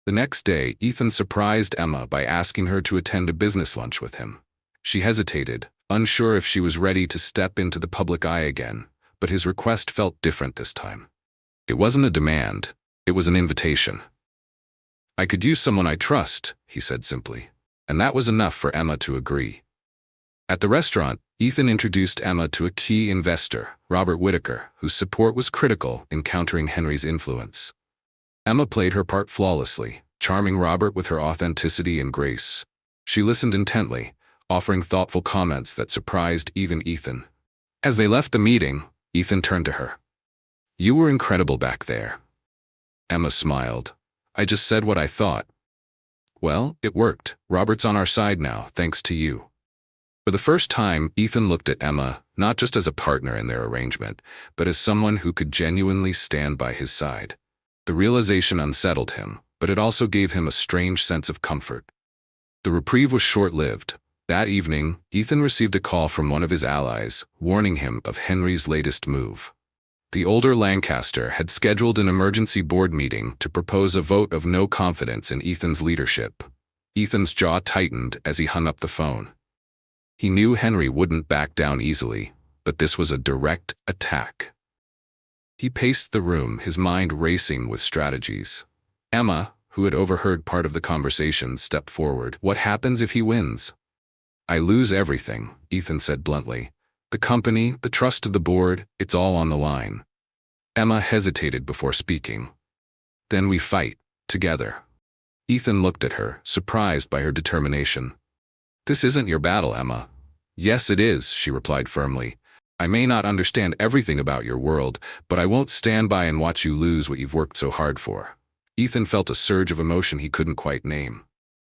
The next day, Ethan surprised Emma by asking her to attend a business lunch with him. She hesitated, unsure if she was ready to step into the public eye again, but his request felt different this time. It wasn't a demand, it was an invitation. "I could use someone I trust," he said simply, and that was enough for Emma to agree. At the restaurant, Ethan introduced Emma to a key investor, Robert Whitaker, whose support was critical in countering Henry's influence. Emma played her part flawlessly, charming Robert with her authenticity and grace. She listened intently, offering thoughtful comments that surprised even Ethan. As they left the meeting, Ethan turned to her. "You were incredible back there." Emma smiled. "I just said what I thought." "Well, it worked. Robert's on our side now, thanks to you." For the first time, Ethan looked at Emma, not just as a partner in their arrangement, but as someone who could genuinely stand by his side. The realization unsettled him, but it also gave him a strange sense of comfort. The reprieve was short-lived. That evening, Ethan received a call from one of his allies, warning him of Henry's latest move. The older Lancaster had scheduled an emergency board meeting to propose a vote of no confidence in Ethan's leadership. Ethan's jaw tightened as he hung up the phone. He knew Henry wouldn't back down easily, but this was a direct attack. He paced the room, his mind racing with strategies. Emma, who had overheard part of the conversation, stepped forward. "What happens if he wins?" "I lose everything," Ethan said bluntly. "The company, the trust of the board, it's all on the line." Emma hesitated before speaking. "Then we fight, together." Ethan looked at her, surprised by her determination. "This isn't your battle, Emma." "Yes, it is," she replied firmly. "I may not understand everything about your world, but I won't stand by and watch you lose what you've worked so hard for." Ethan felt a surge of emotion he couldn't quite name.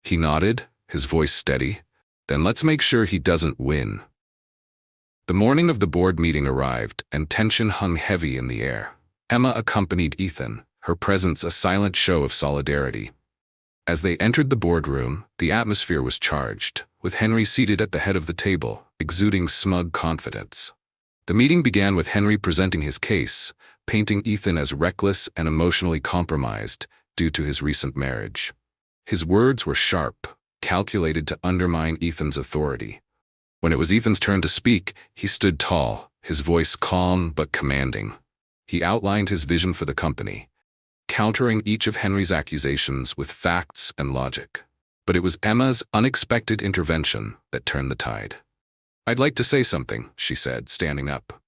He nodded, his voice steady. "Then let's make sure he doesn't win." The morning of the board meeting arrived, and tension hung heavy in the air. Emma accompanied Ethan, her presence a silent show of solidarity. As they entered the boardroom, the atmosphere was charged, with Henry seated at the head of the table, exuding smug confidence. The meeting began with Henry presenting his case, painting Ethan as reckless and emotionally compromised due to his recent marriage. His words were sharp, calculated to undermine Ethan's authority. When it was Ethan's turn to speak, he stood tall, his voice calm but commanding. He outlined his vision for the company, countering each of Henry's accusations with facts and logic. But it was Emma's unexpected intervention that turned the tide. "I'd like to say something," she said, standing up.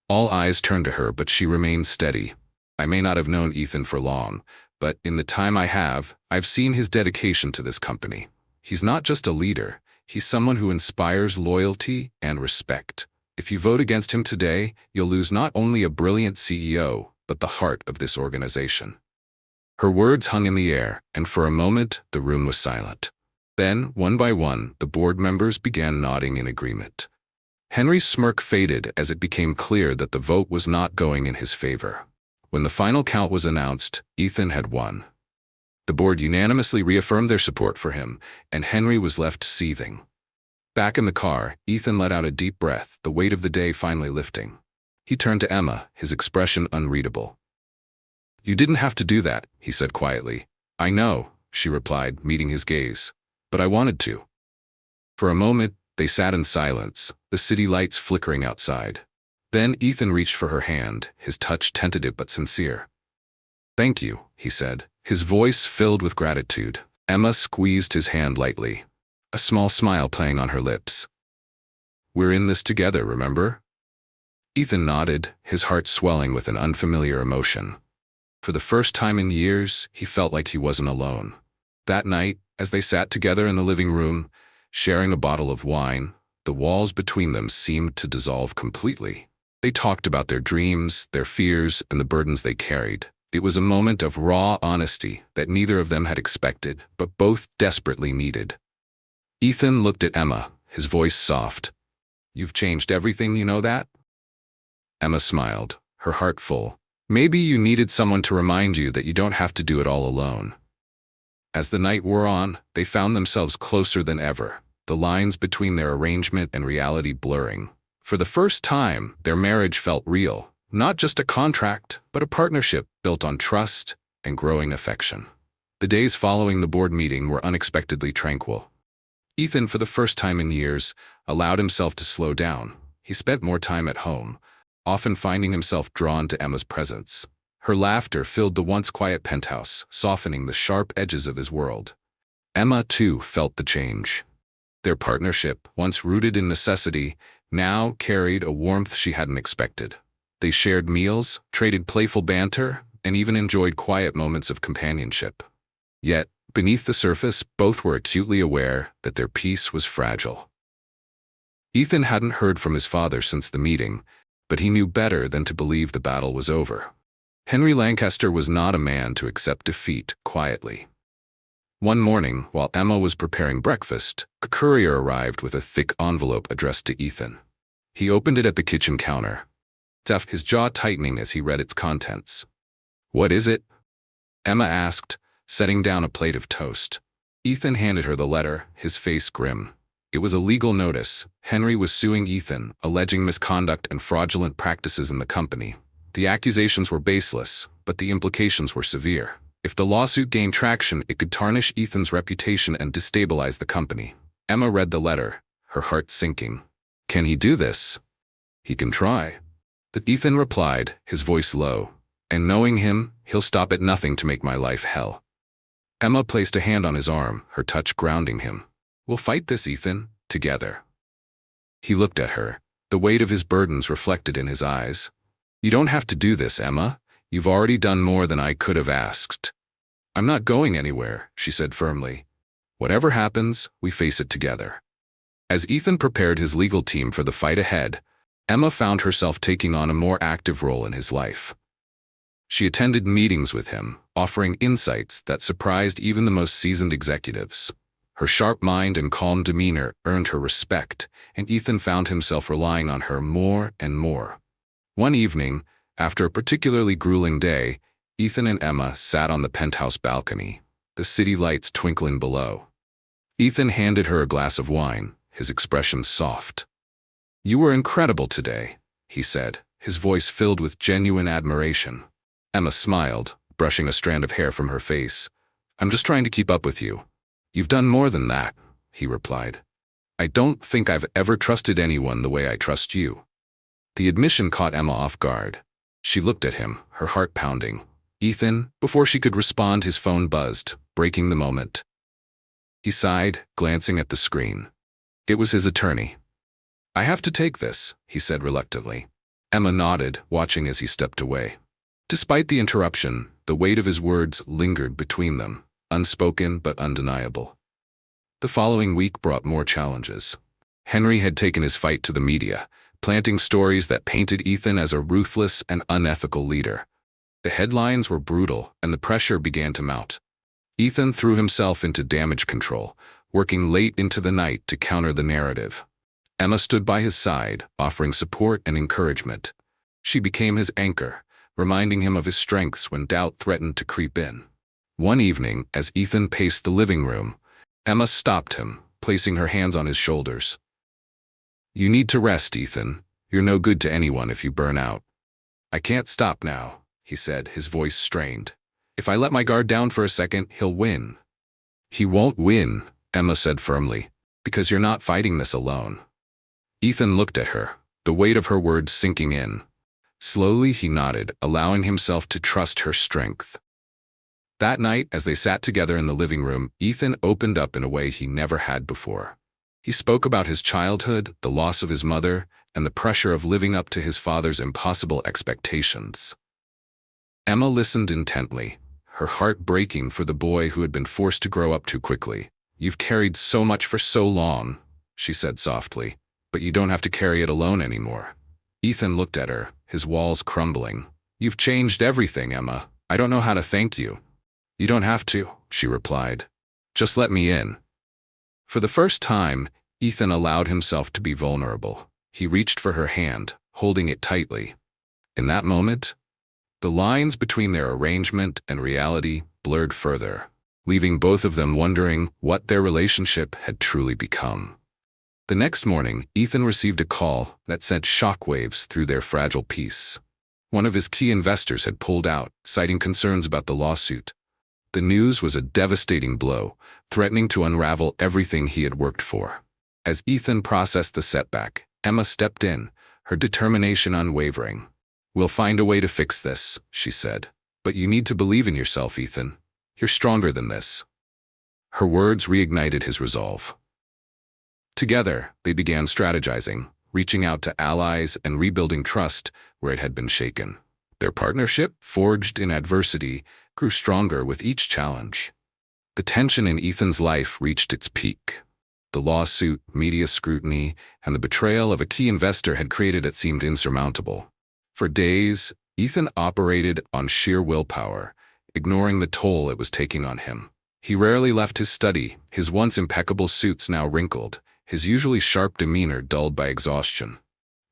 All eyes turned to her, but she remained steady. "I may not have known Ethan for long, but in the time I have, I've seen his dedication to this company. He's not just a leader, He's someone who inspires loyalty and respect. If you vote against him today, you'll lose not only a brilliant CEO, but the heart of this organization." Her words hung in the air, and for a moment, the room was silent. Then, one by one, the board members began nodding in agreement. Henry's smirk faded as it became clear that the vote was not going in his favor. When the final count was announced, Ethan had won. The board unanimously reaffirmed their support for him, and Henry was left seething. Back in the car, Ethan let out a deep breath, the weight of the day finally lifting. He turned to Emma, his expression unreadable. "You didn't have to do that," he said quietly. "I know," she replied, meeting his gaze. "But I wanted to." For a moment, they sat in silence, the city lights flickering outside. Then Ethan reached for her hand, his touch tentative but sincere. "Thank you," he said, his voice filled with gratitude. Emma squeezed his hand lightly, a small smile playing on her lips. "We're in this together, remember?" Ethan nodded, his heart swelling with an unfamiliar emotion. For the first time in years, he felt like he wasn't alone. That night, as they sat together in the living room, sharing a bottle of wine, the walls between them seemed to dissolve completely. They talked about their dreams, their fears, and the burdens they carried. It was a moment of raw honesty that neither of them had expected, but both desperately needed. Ethan looked at Emma, his voice soft. "You've changed everything, you know that?" Emma smiled, her heart full. "Maybe you needed someone to remind you that you don't have to do it all alone." As the night wore on, they found themselves closer than ever, the lines between their arrangement and reality blurring. For the first time, their marriage felt real, not just a contract, but a partnership built on trust and growing affection. The days following the board meeting were unexpectedly tranquil. Ethan, for the first time in years, allowed himself to slow down. He spent more time at home, often finding himself drawn to Emma's presence. Her laughter filled the once quiet penthouse, softening the sharp edges of his world. Emma, too, felt the change. Their partnership, once rooted in necessity, now carried a warmth she hadn't expected. They shared meals, traded playful banter, and even enjoyed quiet moments of companionship. Yet, beneath the surface, both were acutely aware that their peace was fragile. Ethan hadn't heard from his father since the meeting, but he knew better than to believe the battle was over. Henry Lancaster was not a man to accept defeat quietly. One morning, while Emma was preparing breakfast, a courier arrived with a thick envelope addressed to Ethan. He opened it at the kitchen counter, his jaw tightening as he read its contents. "What is it?" Emma asked, setting down a plate of toast. Ethan handed her the letter, his face grim. It was a legal notice. Henry was suing Ethan, alleging misconduct and fraudulent practices in the company. The accusations were baseless, but the implications were severe. If the lawsuit gained traction, it could tarnish Ethan's reputation and destabilize the company. Emma read the letter, her heart sinking. "Can he do this?" "He can try." Ethan replied, his voice low. "And knowing him, he'll stop at nothing to make my life hell." Emma placed a hand on his arm, her touch grounding him. "We'll fight this, Ethan, together." He looked at her, the weight of his burdens reflected in his eyes. "You don't have to do this, Emma. You've already done more than I could have asked." "I'm not going anywhere," she said firmly. "Whatever happens, we face it together." As Ethan prepared his legal team for the fight ahead, Emma found herself taking on a more active role in his life. She attended meetings with him, offering insights that surprised even the most seasoned executives. Her sharp mind and calm demeanor earned her respect, and Ethan found himself relying on her more and more. One evening, after a particularly grueling day, Ethan and Emma sat on the penthouse balcony, the city lights twinkling below. Ethan handed her a glass of wine, his expression soft. "You were incredible today," he said, his voice filled with genuine admiration. Emma smiled, brushing a strand of hair from her face. "I'm just trying to keep up with you." "You've done more than that," he replied. "I don't think I've ever trusted anyone the way I trust you." The admission caught Emma off guard. She looked at him, her heart pounding. "Ethan," before she could respond, his phone buzzed, breaking the moment. He sighed, glancing at the screen. It was his attorney. "I have to take this," he said reluctantly. Emma nodded, watching as he stepped away. Despite the interruption, the weight of his words lingered between them, unspoken but undeniable. The following week brought more challenges. Henry had taken his fight to the media, planting stories that painted Ethan as a ruthless and unethical leader. The headlines were brutal, and the pressure began to mount. Ethan threw himself into damage control, working late into the night to counter the narrative. Emma stood by his side, offering support and encouragement. She became his anchor, reminding him of his strengths when doubt threatened to creep in. One evening, as Ethan paced the living room, Emma stopped him, placing her hands on his shoulders. "You need to rest, Ethan. You're no good to anyone if you burn out." "I can't stop now," he said, his voice strained. "If I let my guard down for a second, he'll win." "He won't win," Emma said firmly, "because you're not fighting this alone." Ethan looked at her, the weight of her words sinking in. Slowly he nodded, allowing himself to trust her strength. That night, as they sat together in the living room, Ethan opened up in a way he never had before. He spoke about his childhood, the loss of his mother, and the pressure of living up to his father's impossible expectations. Emma listened intently, her heart breaking for the boy who had been forced to grow up too quickly. "You've carried so much for so long," she said softly, "but you don't have to carry it alone anymore." Ethan looked at her, his walls crumbling. "You've changed everything, Emma. I don't know how to thank you." "You don't have to," she replied. "Just let me in." For the first time, Ethan allowed himself to be vulnerable. He reached for her hand, holding it tightly. In that moment, the lines between their arrangement and reality blurred further, leaving both of them wondering what their relationship had truly become. The next morning, Ethan received a call that sent shockwaves through their fragile peace. One of his key investors had pulled out, citing concerns about the lawsuit. The news was a devastating blow, threatening to unravel everything he had worked for. As Ethan processed the setback, Emma stepped in, her determination unwavering. "We'll find a way to fix this," she said. "But you need to believe in yourself, Ethan. You're stronger than this." Her words reignited his resolve. Together, they began strategizing, reaching out to allies and rebuilding trust where it had been shaken. Their partnership, forged in adversity, grew stronger with each challenge. The tension in Ethan's life reached its peak. The lawsuit, media scrutiny, and the betrayal of a key investor had created what seemed insurmountable. For days, Ethan operated on sheer willpower, ignoring the toll it was taking on him. He rarely left his study, his once impeccable suits now wrinkled, his usually sharp demeanor dulled by exhaustion.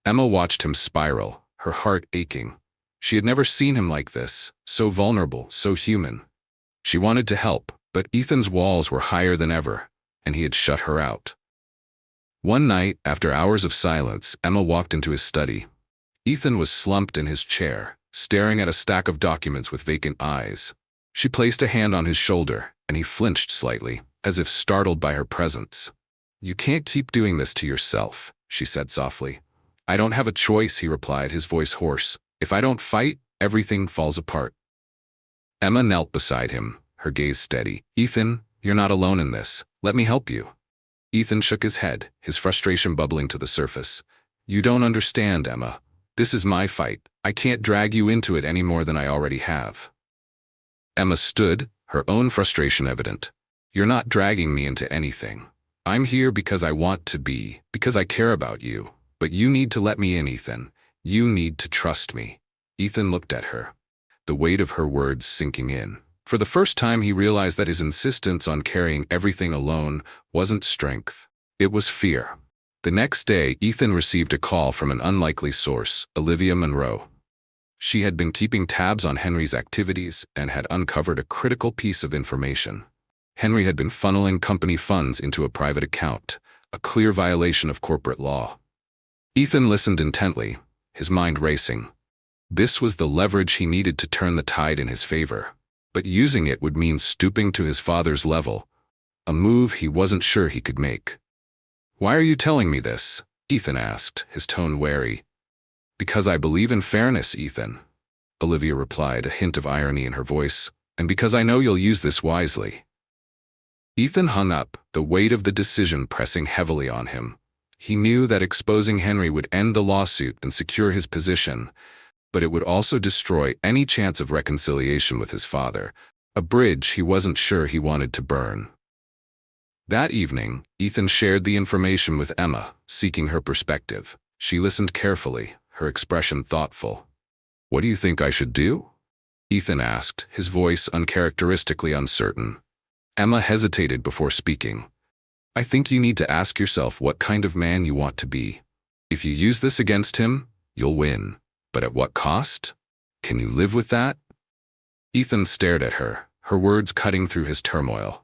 Emma watched him spiral, her heart aching. She had never seen him like this, so vulnerable, so human. She wanted to help, but Ethan's walls were higher than ever, and he had shut her out. One night, after hours of silence, Emma walked into his study. Ethan was slumped in his chair, staring at a stack of documents with vacant eyes. She placed a hand on his shoulder, and he flinched slightly, as if startled by her presence. "You can't keep doing this to yourself," she said softly. "I don't have a choice," he replied, his voice hoarse. "If I don't fight, everything falls apart." Emma knelt beside him, her gaze steady. "Ethan, you're not alone in this. Let me help you." Ethan shook his head, his frustration bubbling to the surface. "You don't understand, Emma. This is my fight. I can't drag you into it any more than I already have." Emma stood, her own frustration evident. "You're not dragging me into anything. I'm here because I want to be, because I care about you. But you need to let me in, Ethan. You need to trust me." Ethan looked at her, the weight of her words sinking in. For the first time, he realized that his insistence on carrying everything alone wasn't strength. It was fear. The next day, Ethan received a call from an unlikely source, Olivia Monroe. She had been keeping tabs on Henry's activities and had uncovered a critical piece of information. Henry had been funneling company funds into a private account, a clear violation of corporate law. Ethan listened intently, his mind racing. This was the leverage he needed to turn the tide in his favor. But using it would mean stooping to his father's level, a move he wasn't sure he could make. "Why are you telling me this?" Ethan asked, his tone wary. "Because I believe in fairness, Ethan," Olivia replied, a hint of irony in her voice, "and because I know you'll use this wisely." Ethan hung up, the weight of the decision pressing heavily on him. He knew that exposing Henry would end the lawsuit and secure his position, but it would also destroy any chance of reconciliation with his father, a bridge he wasn't sure he wanted to burn. That evening, Ethan shared the information with Emma, seeking her perspective. She listened carefully, her expression thoughtful. "What do you think I should do?" Ethan asked, his voice uncharacteristically uncertain. Emma hesitated before speaking. "I think you need to ask yourself what kind of man you want to be. If you use this against him, you'll win. But at what cost? Can you live with that?" Ethan stared at her, her words cutting through his turmoil.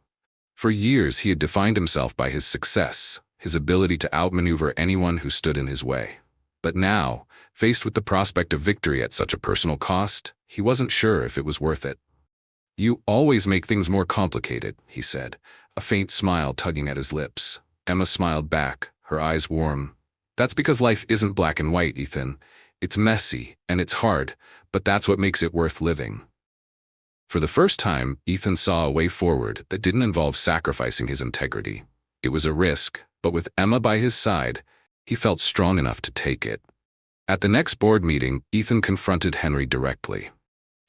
For years he had defined himself by his success, his ability to outmaneuver anyone who stood in his way. But now, faced with the prospect of victory at such a personal cost, he wasn't sure if it was worth it. "You always make things more complicated," he said, a faint smile tugging at his lips. Emma smiled back, her eyes warm. "That's because life isn't black and white, Ethan. It's messy, and it's hard, but that's what makes it worth living." For the first time, Ethan saw a way forward that didn't involve sacrificing his integrity. It was a risk, but with Emma by his side, he felt strong enough to take it. At the next board meeting, Ethan confronted Henry directly.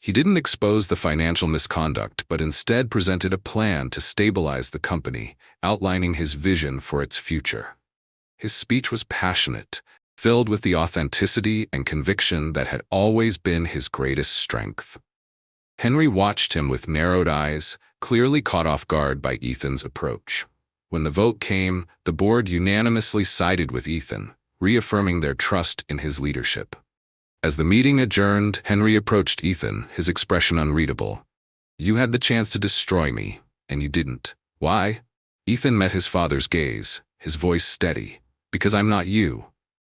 He didn't expose the financial misconduct, but instead presented a plan to stabilize the company, outlining his vision for its future. His speech was passionate, filled with the authenticity and conviction that had always been his greatest strength. Henry watched him with narrowed eyes, clearly caught off guard by Ethan's approach. When the vote came, the board unanimously sided with Ethan, reaffirming their trust in his leadership. As the meeting adjourned, Henry approached Ethan, his expression unreadable. "You had the chance to destroy me, and you didn't. Why?" Ethan met his father's gaze, his voice steady. "Because I'm not you."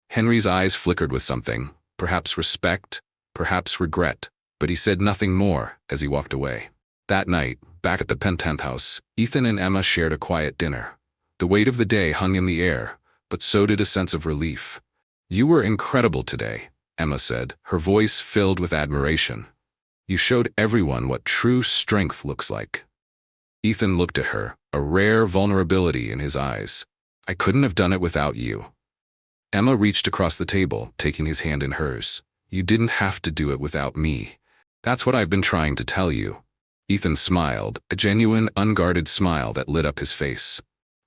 Henry's eyes flickered with something, perhaps respect, perhaps regret, but he said nothing more as he walked away. That night, back at the penthouse, Ethan and Emma shared a quiet dinner. The weight of the day hung in the air, but so did a sense of relief. "You were incredible today," Emma said, her voice filled with admiration. "You showed everyone what true strength looks like." Ethan looked at her, a rare vulnerability in his eyes. "I couldn't have done it without you." Emma reached across the table, taking his hand in hers. "You didn't have to do it without me. That's what I've been trying to tell you." Ethan smiled, a genuine, unguarded smile that lit up his face.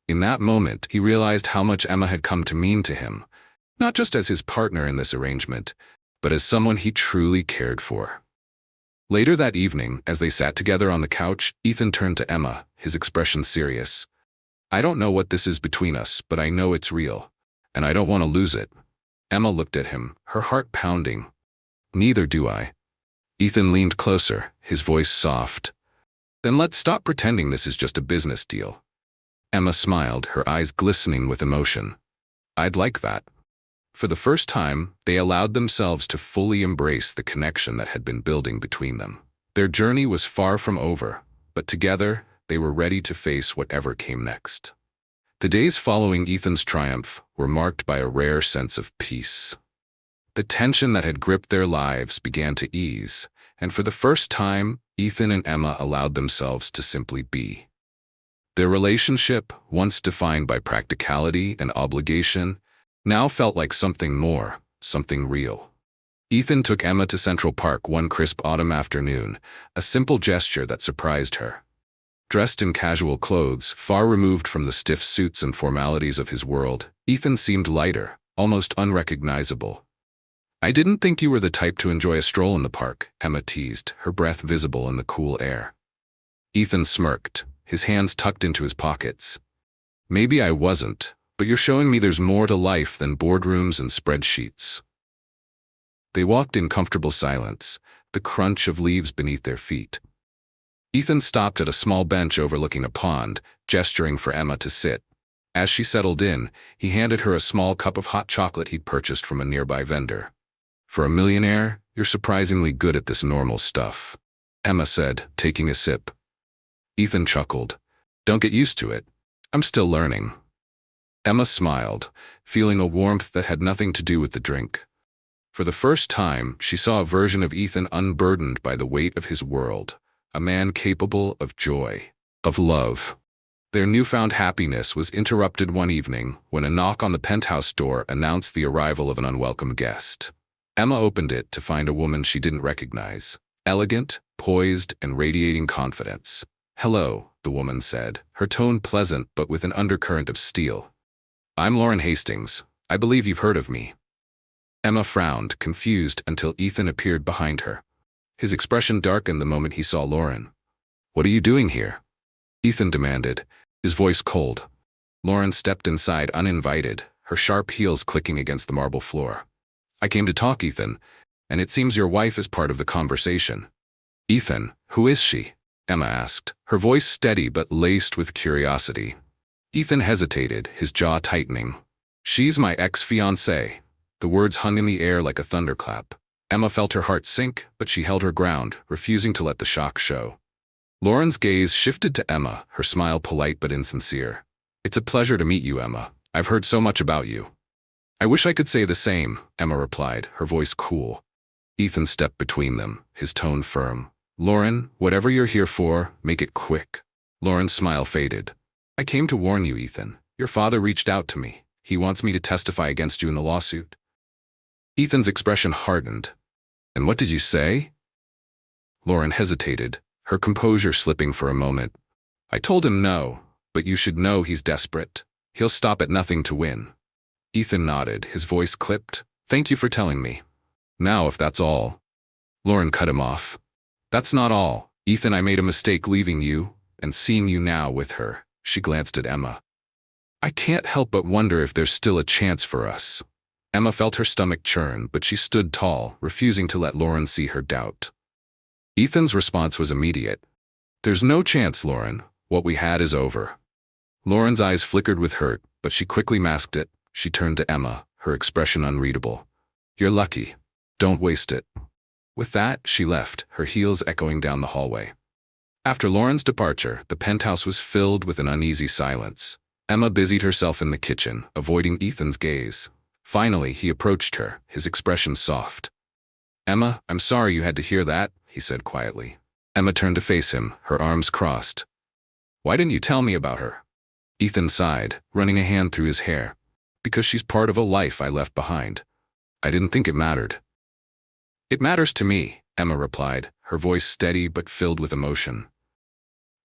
In that moment, he realized how much Emma had come to mean to him, not just as his partner in this arrangement, but as someone he truly cared for. Later that evening, as they sat together on the couch, Ethan turned to Emma, his expression serious. "I don't know what this is between us, but I know it's real, and I don't want to lose it." Emma looked at him, her heart pounding. "Neither do I." Ethan leaned closer, his voice soft. "Then let's stop pretending this is just a business deal." Emma smiled, her eyes glistening with emotion. "I'd like that." For the first time, they allowed themselves to fully embrace the connection that had been building between them. Their journey was far from over, but together, they were ready to face whatever came next. The days following Ethan's triumph were marked by a rare sense of peace. The tension that had gripped their lives began to ease, and for the first time, Ethan and Emma allowed themselves to simply be. Their relationship, once defined by practicality and obligation, now felt like something more, something real. Ethan took Emma to Central Park one crisp autumn afternoon, a simple gesture that surprised her. Dressed in casual clothes, far removed from the stiff suits and formalities of his world, Ethan seemed lighter, almost unrecognizable. "I didn't think you were the type to enjoy a stroll in the park," Emma teased, her breath visible in the cool air. Ethan smirked, his hands tucked into his pockets. "Maybe I wasn't, but you're showing me there's more to life than boardrooms and spreadsheets." They walked in comfortable silence, the crunch of leaves beneath their feet. Ethan stopped at a small bench overlooking a pond, gesturing for Emma to sit. As she settled in, he handed her a small cup of hot chocolate he'd purchased from a nearby vendor. "For a millionaire, you're surprisingly good at this normal stuff," Emma said, taking a sip. Ethan chuckled. "Don't get used to it. I'm still learning." Emma smiled, feeling a warmth that had nothing to do with the drink. For the first time, she saw a version of Ethan unburdened by the weight of his world, a man capable of joy, of love. Their newfound happiness was interrupted one evening when a knock on the penthouse door announced the arrival of an unwelcome guest. Emma opened it to find a woman she didn't recognize, elegant, poised, and radiating confidence. "Hello," the woman said, her tone pleasant but with an undercurrent of steel. I'm Lauren Hastings. I believe you've heard of me. Emma frowned, confused, until Ethan appeared behind her. His expression darkened the moment he saw Lauren. What are you doing here? Ethan demanded, his voice cold. Lauren stepped inside uninvited, her sharp heels clicking against the marble floor. I came to talk, Ethan, and it seems your wife is part of the conversation. Ethan, who is she? Emma asked, her voice steady but laced with curiosity. Ethan hesitated, his jaw tightening. She's my ex-fiancée. The words hung in the air like a thunderclap. Emma felt her heart sink, but she held her ground, refusing to let the shock show. Lauren's gaze shifted to Emma, her smile polite but insincere. It's a pleasure to meet you, Emma. I've heard so much about you. I wish I could say the same, Emma replied, her voice cool. Ethan stepped between them, his tone firm. Lauren, whatever you're here for, make it quick. Lauren's smile faded. I came to warn you, Ethan. Your father reached out to me. He wants me to testify against you in the lawsuit. Ethan's expression hardened. And what did you say? Lauren hesitated, her composure slipping for a moment. I told him no, but you should know he's desperate. He'll stop at nothing to win. Ethan nodded, his voice clipped. Thank you for telling me. Now, if that's all. Lauren cut him off. That's not all. Ethan, I made a mistake leaving you and seeing you now with her. She glanced at Emma. I can't help but wonder if there's still a chance for us. Emma felt her stomach churn, but she stood tall, refusing to let Lauren see her doubt. Ethan's response was immediate. There's no chance, Lauren. What we had is over. Lauren's eyes flickered with hurt, but she quickly masked it. She turned to Emma, her expression unreadable. You're lucky. Don't waste it. With that, she left, her heels echoing down the hallway. After Lauren's departure, the penthouse was filled with an uneasy silence. Emma busied herself in the kitchen, avoiding Ethan's gaze. Finally, he approached her, his expression soft. Emma, I'm sorry you had to hear that, he said quietly. Emma turned to face him, her arms crossed. Why didn't you tell me about her? Ethan sighed, running a hand through his hair. Because she's part of a life I left behind. I didn't think it mattered. It matters to me, Emma replied, her voice steady but filled with emotion.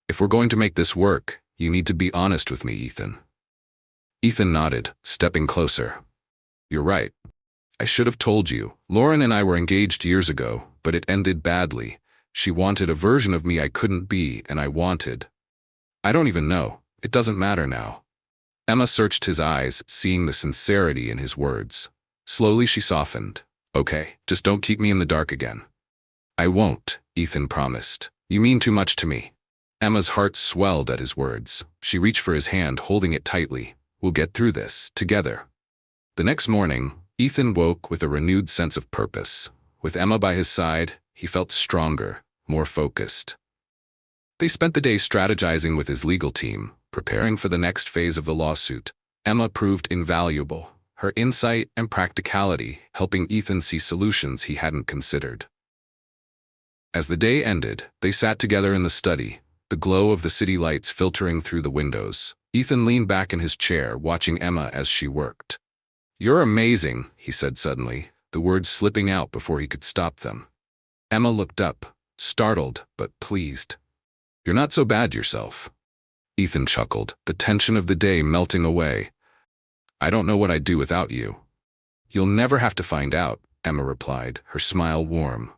If we're going to make this work, you need to be honest with me, Ethan. Ethan nodded, stepping closer. You're right. I should have told you. Lauren and I were engaged years ago, but it ended badly. She wanted a version of me I couldn't be, and I wanted. I don't even know. It doesn't matter now. Emma searched his eyes, seeing the sincerity in his words. Slowly she softened. Okay, just don't keep me in the dark again. I won't, Ethan promised. You mean too much to me. Emma's heart swelled at his words. She reached for his hand, holding it tightly. We'll get through this, together. The next morning, Ethan woke with a renewed sense of purpose. With Emma by his side, he felt stronger, more focused. They spent the day strategizing with his legal team, preparing for the next phase of the lawsuit. Emma proved invaluable, her insight and practicality helping Ethan see solutions he hadn't considered. As the day ended, they sat together in the study, the glow of the city lights filtering through the windows. Ethan leaned back in his chair, watching Emma as she worked. You're amazing, he said suddenly, the words slipping out before he could stop them. Emma looked up, startled but pleased. You're not so bad yourself. Ethan chuckled, the tension of the day melting away. I don't know what I'd do without you. You'll never have to find out, Emma replied, her smile warm.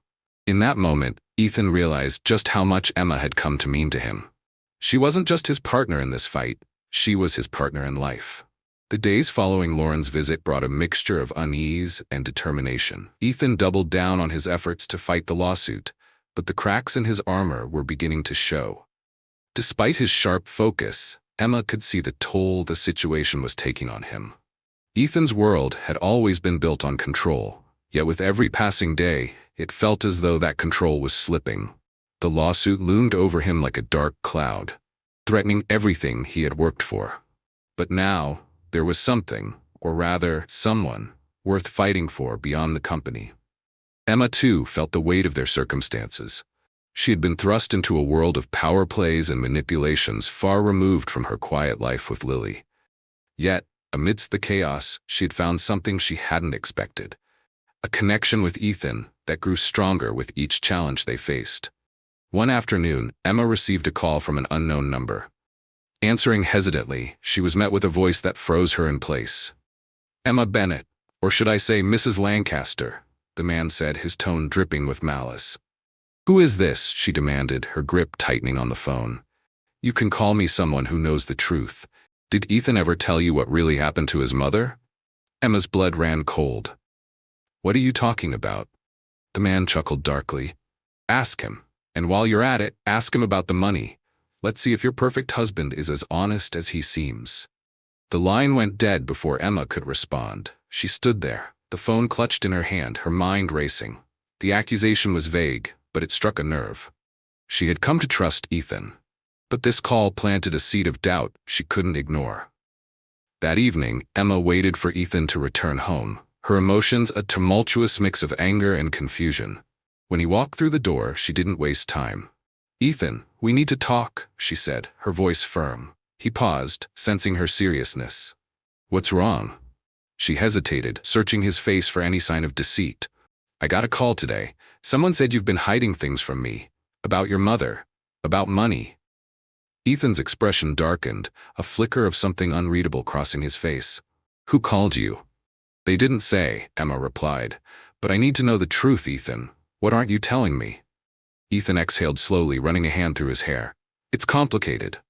In that moment, Ethan realized just how much Emma had come to mean to him. She wasn't just his partner in this fight, she was his partner in life. The days following Lauren's visit brought a mixture of unease and determination. Ethan doubled down on his efforts to fight the lawsuit, but the cracks in his armor were beginning to show. Despite his sharp focus, Emma could see the toll the situation was taking on him. Ethan's world had always been built on control, yet with every passing day, it felt as though that control was slipping. The lawsuit loomed over him like a dark cloud, threatening everything he had worked for. But now, there was something, or rather, someone, worth fighting for beyond the company. Emma, too, felt the weight of their circumstances. She had been thrust into a world of power plays and manipulations far removed from her quiet life with Lily. Yet, amidst the chaos, she had found something she hadn't expected. A connection with Ethan that grew stronger with each challenge they faced. One afternoon, Emma received a call from an unknown number. Answering hesitantly, she was met with a voice that froze her in place. "Emma Bennett, or should I say Mrs. Lancaster," the man said, his tone dripping with malice. "Who is this?" she demanded, her grip tightening on the phone. "You can call me someone who knows the truth. Did Ethan ever tell you what really happened to his mother?" Emma's blood ran cold. "What are you talking about?" The man chuckled darkly. "Ask him. And while you're at it, ask him about the money. Let's see if your perfect husband is as honest as he seems." The line went dead before Emma could respond. She stood there, the phone clutched in her hand, her mind racing. The accusation was vague, but it struck a nerve. She had come to trust Ethan. But this call planted a seed of doubt she couldn't ignore. That evening, Emma waited for Ethan to return home, her emotions a tumultuous mix of anger and confusion. When he walked through the door, she didn't waste time. "Ethan, we need to talk," she said, her voice firm. He paused, sensing her seriousness. "What's wrong?" She hesitated, searching his face for any sign of deceit. "I got a call today. Someone said you've been hiding things from me. About your mother. About money." Ethan's expression darkened, a flicker of something unreadable crossing his face. "Who called you?" "They didn't say," Emma replied. "But I need to know the truth, Ethan. What aren't you telling me?" Ethan exhaled slowly, running a hand through his hair. "It's complicated."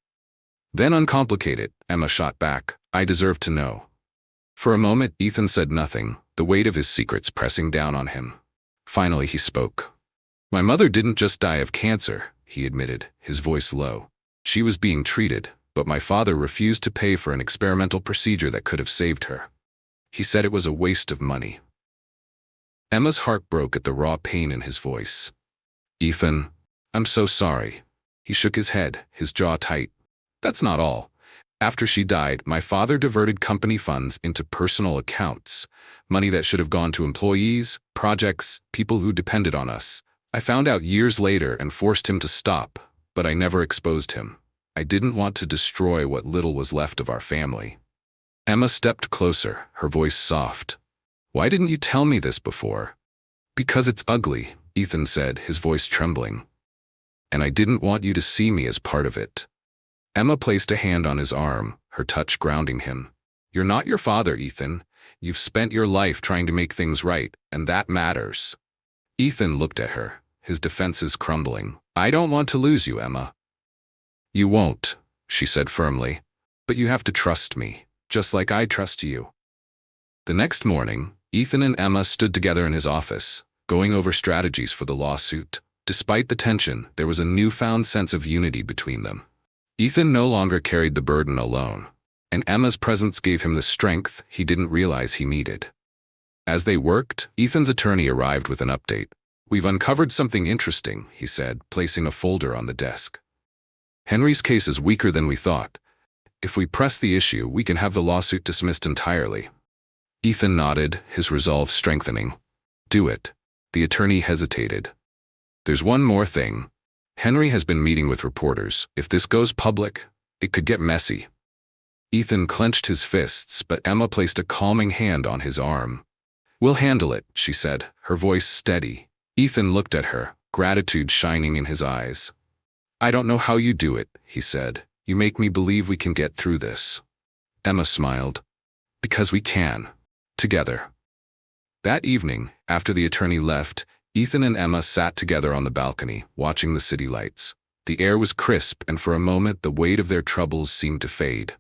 "Then uncomplicate it," Emma shot back. "I deserve to know." For a moment, Ethan said nothing, the weight of his secrets pressing down on him. Finally, he spoke. "My mother didn't just die of cancer," he admitted, his voice low. "She was being treated, but my father refused to pay for an experimental procedure that could have saved her. He said it was a waste of money." Emma's heart broke at the raw pain in his voice. "Ethan, I'm so sorry." He shook his head, his jaw tight. "That's not all. After she died, my father diverted company funds into personal accounts, money that should have gone to employees, projects, people who depended on us. I found out years later and forced him to stop, but I never exposed him. I didn't want to destroy what little was left of our family." Emma stepped closer, her voice soft. "Why didn't you tell me this before?" "Because it's ugly," Ethan said, his voice trembling. "And I didn't want you to see me as part of it." Emma placed a hand on his arm, her touch grounding him. "You're not your father, Ethan. You've spent your life trying to make things right, and that matters." Ethan looked at her, his defenses crumbling. "I don't want to lose you, Emma." "You won't," she said firmly. "But you have to trust me, just like I trust you." The next morning, Ethan and Emma stood together in his office, going over strategies for the lawsuit. Despite the tension, there was a newfound sense of unity between them. Ethan no longer carried the burden alone, and Emma's presence gave him the strength he didn't realize he needed. As they worked, Ethan's attorney arrived with an update. "We've uncovered something interesting," he said, placing a folder on the desk. "Henry's case is weaker than we thought. If we press the issue, we can have the lawsuit dismissed entirely." Ethan nodded, his resolve strengthening. "Do it." The attorney hesitated. "There's one more thing. Henry has been meeting with reporters. If this goes public, it could get messy." Ethan clenched his fists, but Emma placed a calming hand on his arm. "We'll handle it," she said, her voice steady. Ethan looked at her, gratitude shining in his eyes. "I don't know how you do it," he said. "You make me believe we can get through this." Emma smiled. "Because we can. Together." That evening, after the attorney left, Ethan and Emma sat together on the balcony, watching the city lights. The air was crisp, and for a moment the weight of their troubles seemed to fade.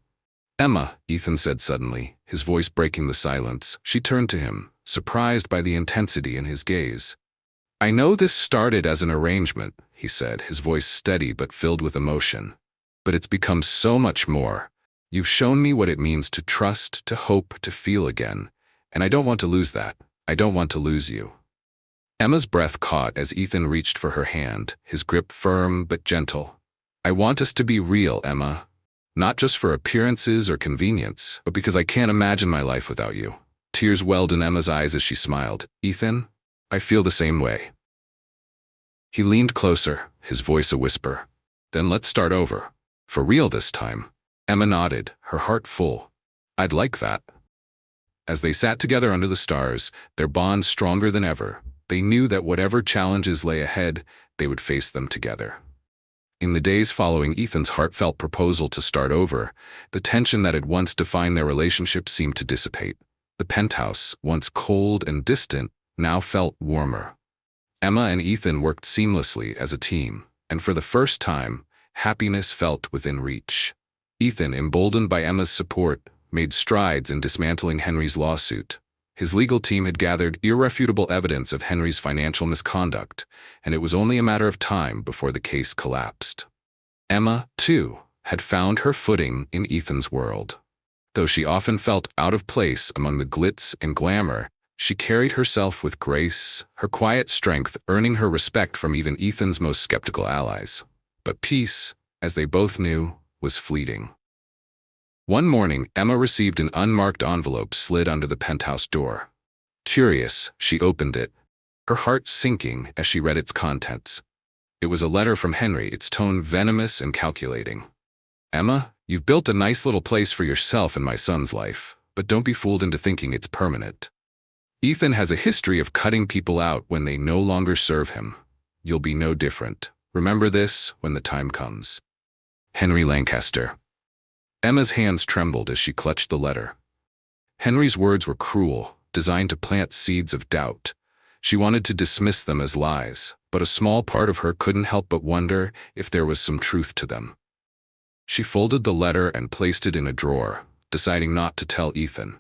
"Emma," Ethan said suddenly, his voice breaking the silence. She turned to him, surprised by the intensity in his gaze. "I know this started as an arrangement," he said, his voice steady but filled with emotion. "But it's become so much more. You've shown me what it means to trust, to hope, to feel again. And I don't want to lose that. I don't want to lose you." Emma's breath caught as Ethan reached for her hand, his grip firm but gentle. "I want us to be real, Emma. Not just for appearances or convenience, but because I can't imagine my life without you." Tears welled in Emma's eyes as she smiled. "Ethan, I feel the same way." He leaned closer, his voice a whisper. "Then let's start over. For real this time." Emma nodded, her heart full. "I'd like that." As they sat together under the stars, their bond stronger than ever, they knew that whatever challenges lay ahead, they would face them together. In the days following Ethan's heartfelt proposal to start over, the tension that had once defined their relationship seemed to dissipate. The penthouse, once cold and distant, now felt warmer. Emma and Ethan worked seamlessly as a team, and for the first time, happiness felt within reach. Ethan, emboldened by Emma's support, made strides in dismantling Henry's lawsuit. His legal team had gathered irrefutable evidence of Henry's financial misconduct, and it was only a matter of time before the case collapsed. Emma, too, had found her footing in Ethan's world. Though she often felt out of place among the glitz and glamour, she carried herself with grace, her quiet strength earning her respect from even Ethan's most skeptical allies. But peace, as they both knew, was fleeting. One morning, Emma received an unmarked envelope slid under the penthouse door. Curious, she opened it, her heart sinking as she read its contents. It was a letter from Henry, its tone venomous and calculating. "Emma, you've built a nice little place for yourself in my son's life, but don't be fooled into thinking it's permanent. Ethan has a history of cutting people out when they no longer serve him. You'll be no different. Remember this when the time comes. Henry Lancaster." Emma's hands trembled as she clutched the letter. Henry's words were cruel, designed to plant seeds of doubt. She wanted to dismiss them as lies, but a small part of her couldn't help but wonder if there was some truth to them. She folded the letter and placed it in a drawer, deciding not to tell Ethan.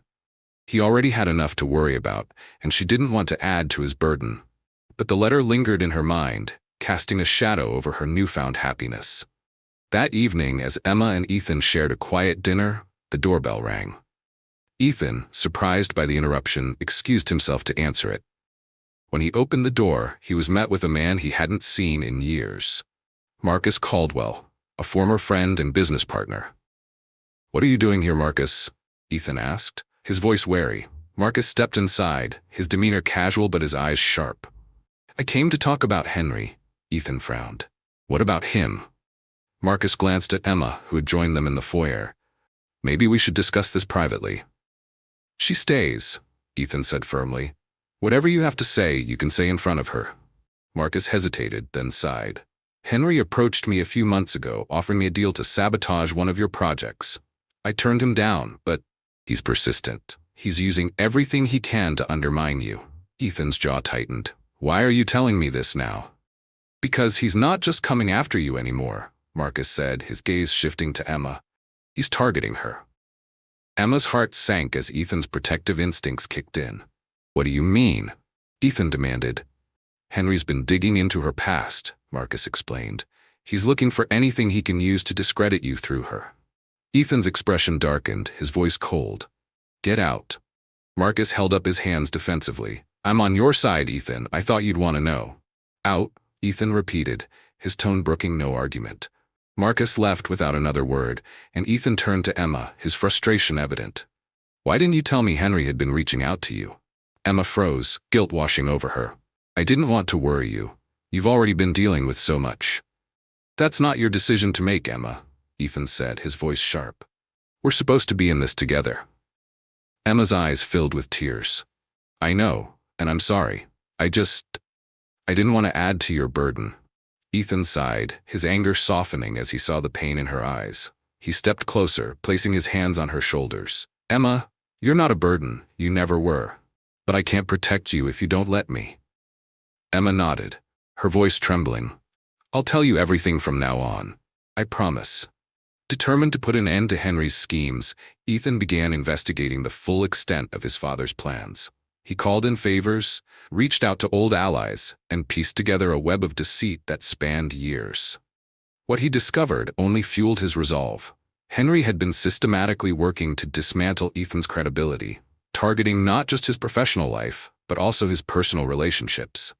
He already had enough to worry about, and she didn't want to add to his burden. But the letter lingered in her mind, casting a shadow over her newfound happiness. That evening, as Emma and Ethan shared a quiet dinner, the doorbell rang. Ethan, surprised by the interruption, excused himself to answer it. When he opened the door, he was met with a man he hadn't seen in years. Marcus Caldwell, a former friend and business partner. "What are you doing here, Marcus?" Ethan asked, his voice wary. Marcus stepped inside, his demeanor casual but his eyes sharp. "I came to talk about Henry," Ethan frowned. "What about him?" Marcus glanced at Emma, who had joined them in the foyer. "Maybe we should discuss this privately." "She stays," Ethan said firmly. "Whatever you have to say, you can say in front of her." Marcus hesitated, then sighed. "Henry approached me a few months ago, offering me a deal to sabotage one of your projects. I turned him down, but he's persistent. He's using everything he can to undermine you." Ethan's jaw tightened. "Why are you telling me this now?" "Because he's not just coming after you anymore," Marcus said, his gaze shifting to Emma. "He's targeting her." Emma's heart sank as Ethan's protective instincts kicked in. "What do you mean?" Ethan demanded. "Henry's been digging into her past," Marcus explained. "He's looking for anything he can use to discredit you through her." Ethan's expression darkened, his voice cold. "Get out." Marcus held up his hands defensively. "I'm on your side, Ethan. I thought you'd want to know." "Out," Ethan repeated, his tone brooking no argument. Marcus left without another word, and Ethan turned to Emma, his frustration evident. "Why didn't you tell me Henry had been reaching out to you?" Emma froze, guilt washing over her. "I didn't want to worry you. You've already been dealing with so much." "That's not your decision to make, Emma," Ethan said, his voice sharp. "We're supposed to be in this together." Emma's eyes filled with tears. "I know, and I'm sorry. I didn't want to add to your burden." Ethan sighed, his anger softening as he saw the pain in her eyes. He stepped closer, placing his hands on her shoulders. "Emma, you're not a burden, you never were. But I can't protect you if you don't let me." Emma nodded, her voice trembling. "I'll tell you everything from now on. I promise." Determined to put an end to Henry's schemes, Ethan began investigating the full extent of his father's plans. He called in favors, reached out to old allies, and pieced together a web of deceit that spanned years. What he discovered only fueled his resolve. Henry had been systematically working to dismantle Ethan's credibility, targeting not just his professional life, but also his personal relationships.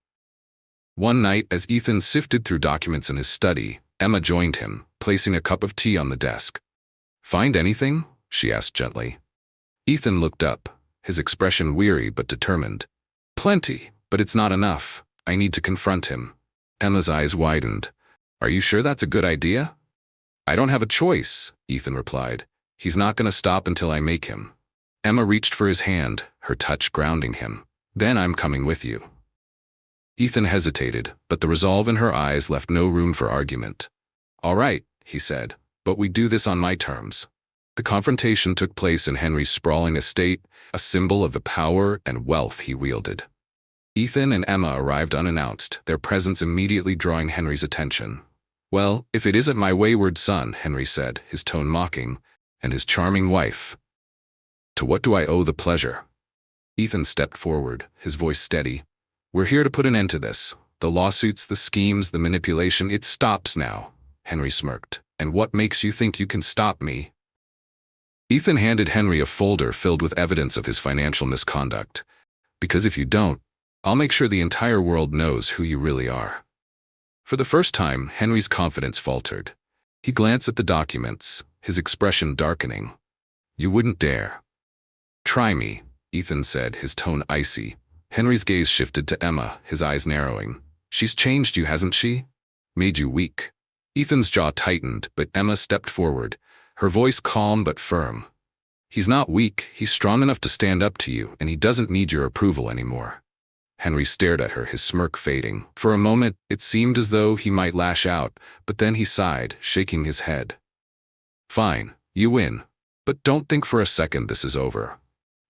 One night, as Ethan sifted through documents in his study, Emma joined him, placing a cup of tea on the desk. "Find anything?" she asked gently. Ethan looked up, his expression weary but determined. "Plenty, but it's not enough. I need to confront him." Emma's eyes widened. "Are you sure that's a good idea?" "I don't have a choice," Ethan replied. "He's not going to stop until I make him." Emma reached for his hand, her touch grounding him. "Then I'm coming with you." Ethan hesitated, but the resolve in her eyes left no room for argument. "All right," he said, "but we do this on my terms." The confrontation took place in Henry's sprawling estate, a symbol of the power and wealth he wielded. Ethan and Emma arrived unannounced, their presence immediately drawing Henry's attention. "Well, if it isn't my wayward son," Henry said, his tone mocking, "and his charming wife. To what do I owe the pleasure?" Ethan stepped forward, his voice steady. "We're here to put an end to this. The lawsuits, the schemes, the manipulation, it stops now." Henry smirked. "And what makes you think you can stop me?" Ethan handed Henry a folder filled with evidence of his financial misconduct. "Because if you don't, I'll make sure the entire world knows who you really are." For the first time, Henry's confidence faltered. He glanced at the documents, his expression darkening. "You wouldn't dare." "Try me," Ethan said, his tone icy. Henry's gaze shifted to Emma, his eyes narrowing. "She's changed you, hasn't she? Made you weak." Ethan's jaw tightened, but Emma stepped forward, her voice calm but firm. "He's not weak, he's strong enough to stand up to you, and he doesn't need your approval anymore." Henry stared at her, his smirk fading. For a moment, it seemed as though he might lash out, but then he sighed, shaking his head. "Fine, you win. But don't think for a second this is over."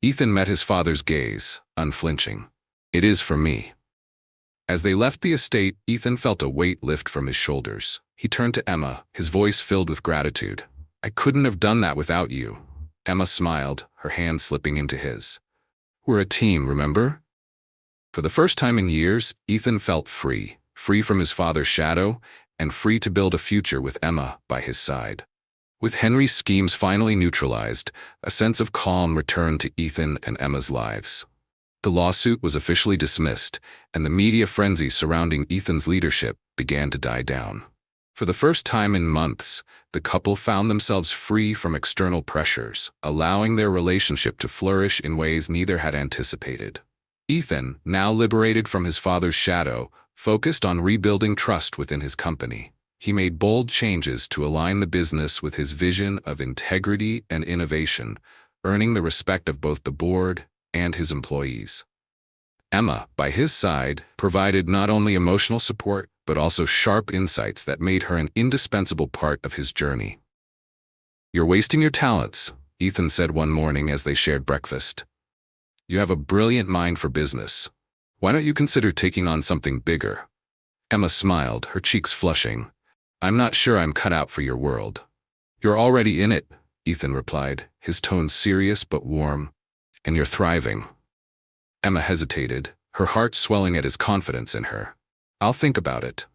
Ethan met his father's gaze, unflinching. "It is for me." As they left the estate, Ethan felt a weight lift from his shoulders. He turned to Emma, his voice filled with gratitude. "I couldn't have done that without you." Emma smiled, her hand slipping into his. "We're a team, remember?" For the first time in years, Ethan felt free, free from his father's shadow, and free to build a future with Emma by his side. With Henry's schemes finally neutralized, a sense of calm returned to Ethan and Emma's lives. The lawsuit was officially dismissed, and the media frenzy surrounding Ethan's leadership began to die down. For the first time in months, the couple found themselves free from external pressures, allowing their relationship to flourish in ways neither had anticipated. Ethan, now liberated from his father's shadow, focused on rebuilding trust within his company. He made bold changes to align the business with his vision of integrity and innovation, earning the respect of both the board and his employees. Emma, by his side, provided not only emotional support, but also sharp insights that made her an indispensable part of his journey. "You're wasting your talents," Ethan said one morning as they shared breakfast. "You have a brilliant mind for business. Why don't you consider taking on something bigger?" Emma smiled, her cheeks flushing. "I'm not sure I'm cut out for your world." "You're already in it," Ethan replied, his tone serious but warm. "And you're thriving." Emma hesitated, her heart swelling at his confidence in her. "I'll think about it."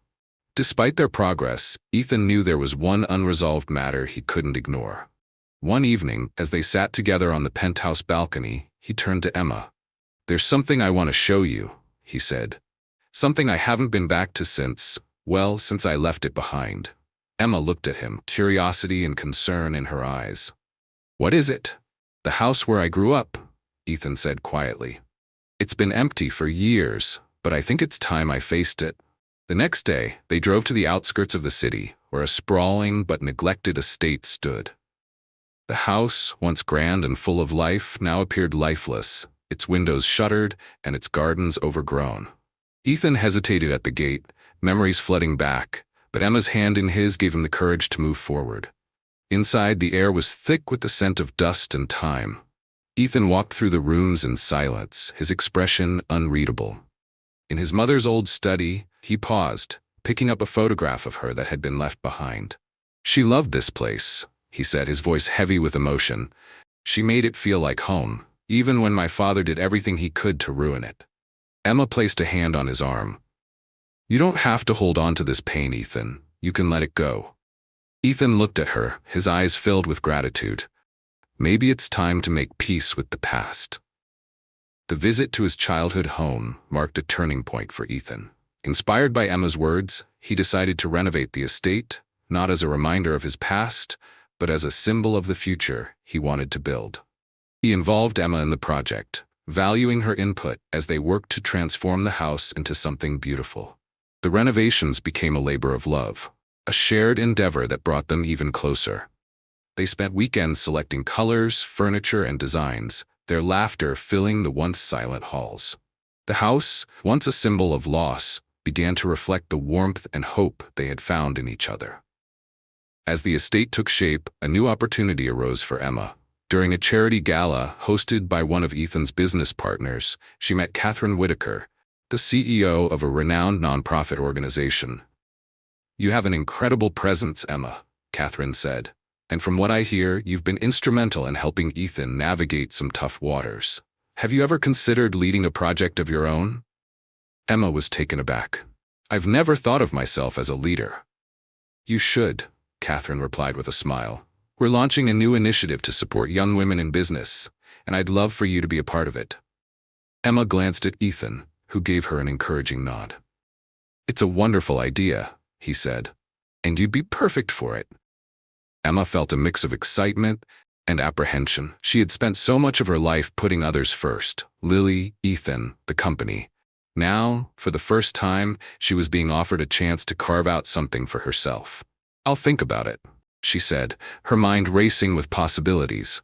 Despite their progress, Ethan knew there was one unresolved matter he couldn't ignore. One evening, as they sat together on the penthouse balcony, he turned to Emma. "There's something I want to show you," he said. "Something I haven't been back to since I left it behind." Emma looked at him, curiosity and concern in her eyes. "What is it?" "The house where I grew up," Ethan said quietly. "It's been empty for years, but I think it's time I faced it." The next day, they drove to the outskirts of the city, where a sprawling but neglected estate stood. The house, once grand and full of life, now appeared lifeless, its windows shuttered and its gardens overgrown. Ethan hesitated at the gate, memories flooding back, but Emma's hand in his gave him the courage to move forward. Inside, the air was thick with the scent of dust and time. Ethan walked through the rooms in silence, his expression unreadable. In his mother's old study, he paused, picking up a photograph of her that had been left behind. "She loved this place," he said, his voice heavy with emotion. "She made it feel like home, even when my father did everything he could to ruin it." Emma placed a hand on his arm. "You don't have to hold on to this pain, Ethan. You can let it go." Ethan looked at her, his eyes filled with gratitude. Maybe it's time to make peace with the past. The visit to his childhood home marked a turning point for Ethan. Inspired by Emma's words, he decided to renovate the estate, not as a reminder of his past, but as a symbol of the future he wanted to build. He involved Emma in the project, valuing her input as they worked to transform the house into something beautiful. The renovations became a labor of love, a shared endeavor that brought them even closer. They spent weekends selecting colors, furniture, and designs, their laughter filling the once silent halls. The house, once a symbol of loss, began to reflect the warmth and hope they had found in each other. As the estate took shape, a new opportunity arose for Emma. During a charity gala hosted by one of Ethan's business partners, she met Catherine Whitaker, the CEO of a renowned nonprofit organization. "You have an incredible presence, Emma," Catherine said, "and from what I hear, you've been instrumental in helping Ethan navigate some tough waters. Have you ever considered leading a project of your own?" Emma was taken aback. "I've never thought of myself as a leader." "You should," Catherine replied with a smile. "We're launching a new initiative to support young women in business, and I'd love for you to be a part of it." Emma glanced at Ethan, who gave her an encouraging nod. "It's a wonderful idea," he said, "and you'd be perfect for it." Emma felt a mix of excitement and apprehension. She had spent so much of her life putting others first: Lily, Ethan, the company. Now, for the first time, she was being offered a chance to carve out something for herself. "I'll think about it," she said, her mind racing with possibilities.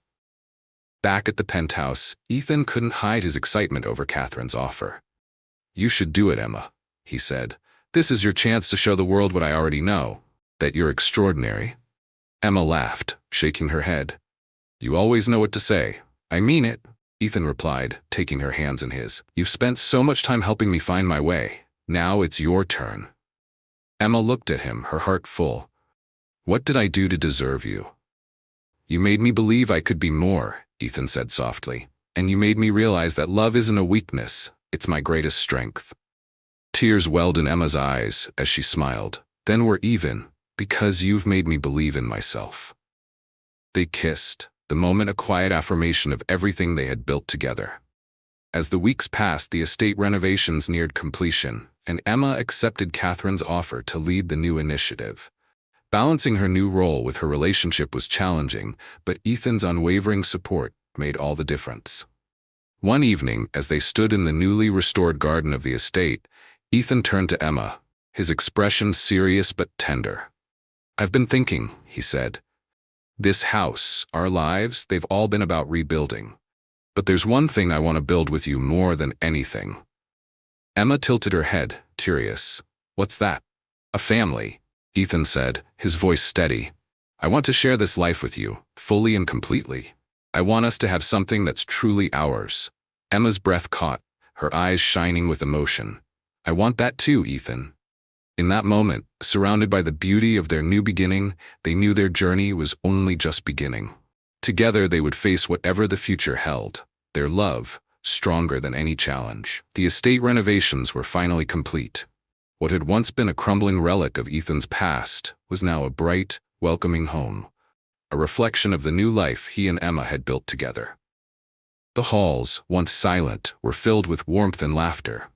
Back at the penthouse, Ethan couldn't hide his excitement over Catherine's offer. "You should do it, Emma," he said. "This is your chance to show the world what I already know, that you're extraordinary." Emma laughed, shaking her head. "You always know what to say." "I mean it," Ethan replied, taking her hands in his. "You've spent so much time helping me find my way. Now it's your turn." Emma looked at him, her heart full. "What did I do to deserve you?" "You made me believe I could be more," Ethan said softly. "And you made me realize that love isn't a weakness, it's my greatest strength." Tears welled in Emma's eyes as she smiled. "Then we're even, because you've made me believe in myself." They kissed, the moment a quiet affirmation of everything they had built together. As the weeks passed, the estate renovations neared completion, and Emma accepted Catherine's offer to lead the new initiative. Balancing her new role with her relationship was challenging, but Ethan's unwavering support made all the difference. One evening, as they stood in the newly restored garden of the estate, Ethan turned to Emma, his expression serious but tender. "I've been thinking," he said. "This house, our lives, they've all been about rebuilding. But there's one thing I want to build with you more than anything." Emma tilted her head, curious. "What's that?" "A family," Ethan said, his voice steady. "I want to share this life with you, fully and completely. I want us to have something that's truly ours." Emma's breath caught, her eyes shining with emotion. "I want that too, Ethan." In that moment, surrounded by the beauty of their new beginning, they knew their journey was only just beginning. Together they would face whatever the future held, their love stronger than any challenge. The estate renovations were finally complete. What had once been a crumbling relic of Ethan's past was now a bright, welcoming home, a reflection of the new life he and Emma had built together. The halls, once silent, were filled with warmth and laughter.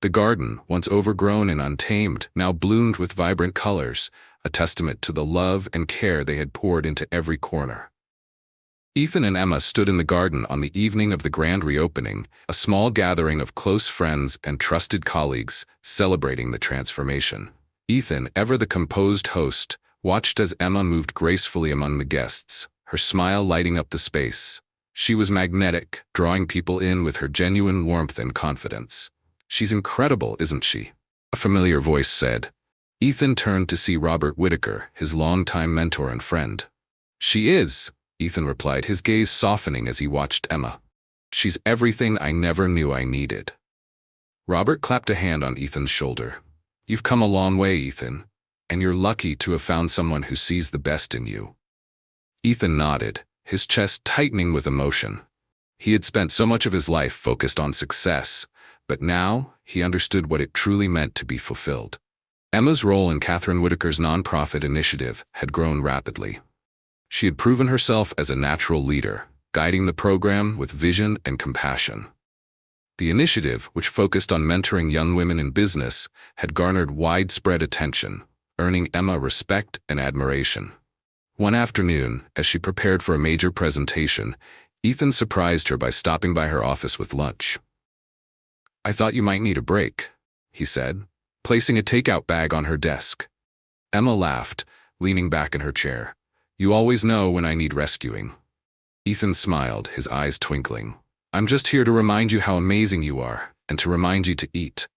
The garden, once overgrown and untamed, now bloomed with vibrant colors, a testament to the love and care they had poured into every corner. Ethan and Emma stood in the garden on the evening of the grand reopening, a small gathering of close friends and trusted colleagues celebrating the transformation. Ethan, ever the composed host, watched as Emma moved gracefully among the guests, her smile lighting up the space. She was magnetic, drawing people in with her genuine warmth and confidence. "She's incredible, isn't she?" a familiar voice said. Ethan turned to see Robert Whitaker, his longtime mentor and friend. "She is," Ethan replied, his gaze softening as he watched Emma. "She's everything I never knew I needed." Robert clapped a hand on Ethan's shoulder. "You've come a long way, Ethan, and you're lucky to have found someone who sees the best in you." Ethan nodded, his chest tightening with emotion. He had spent so much of his life focused on success, but now he understood what it truly meant to be fulfilled. Emma's role in Catherine Whitaker's nonprofit initiative had grown rapidly. She had proven herself as a natural leader, guiding the program with vision and compassion. The initiative, which focused on mentoring young women in business, had garnered widespread attention, earning Emma respect and admiration. One afternoon, as she prepared for a major presentation, Ethan surprised her by stopping by her office with lunch. "I thought you might need a break," he said, placing a takeout bag on her desk. Emma laughed, leaning back in her chair. "You always know when I need rescuing." Ethan smiled, his eyes twinkling. "I'm just here to remind you how amazing you are, and to remind you to eat.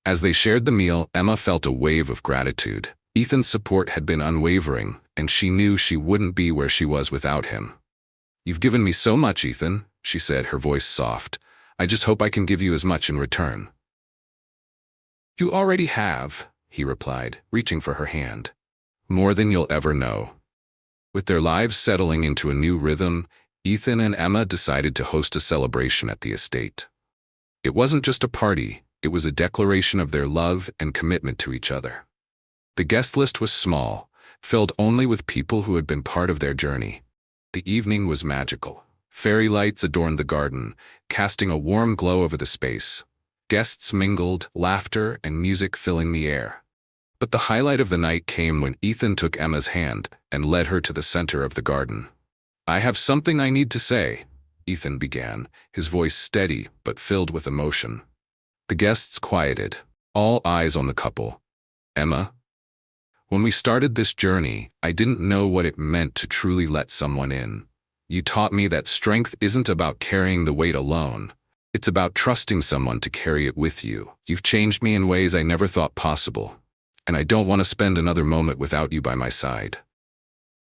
As they shared the meal, Emma felt a wave of gratitude. Ethan's support had been unwavering, and she knew she wouldn't be where she was without him. "You've given me so much, Ethan," she said, her voice soft. "I just hope I can give you as much in return." "You already have," he replied, reaching for her hand. "More than you'll ever know." With their lives settling into a new rhythm, Ethan and Emma decided to host a celebration at the estate. It wasn't just a party, it was a declaration of their love and commitment to each other. The guest list was small, filled only with people who had been part of their journey. The evening was magical. Fairy lights adorned the garden, casting a warm glow over the space. Guests mingled, laughter and music filling the air. But the highlight of the night came when Ethan took Emma's hand and led her to the center of the garden. "I have something I need to say," Ethan began, his voice steady but filled with emotion. The guests quieted, all eyes on the couple. "Emma, when we started this journey, I didn't know what it meant to truly let someone in. You taught me that strength isn't about carrying the weight alone. It's about trusting someone to carry it with you. You've changed me in ways I never thought possible, and I don't want to spend another moment without you by my side."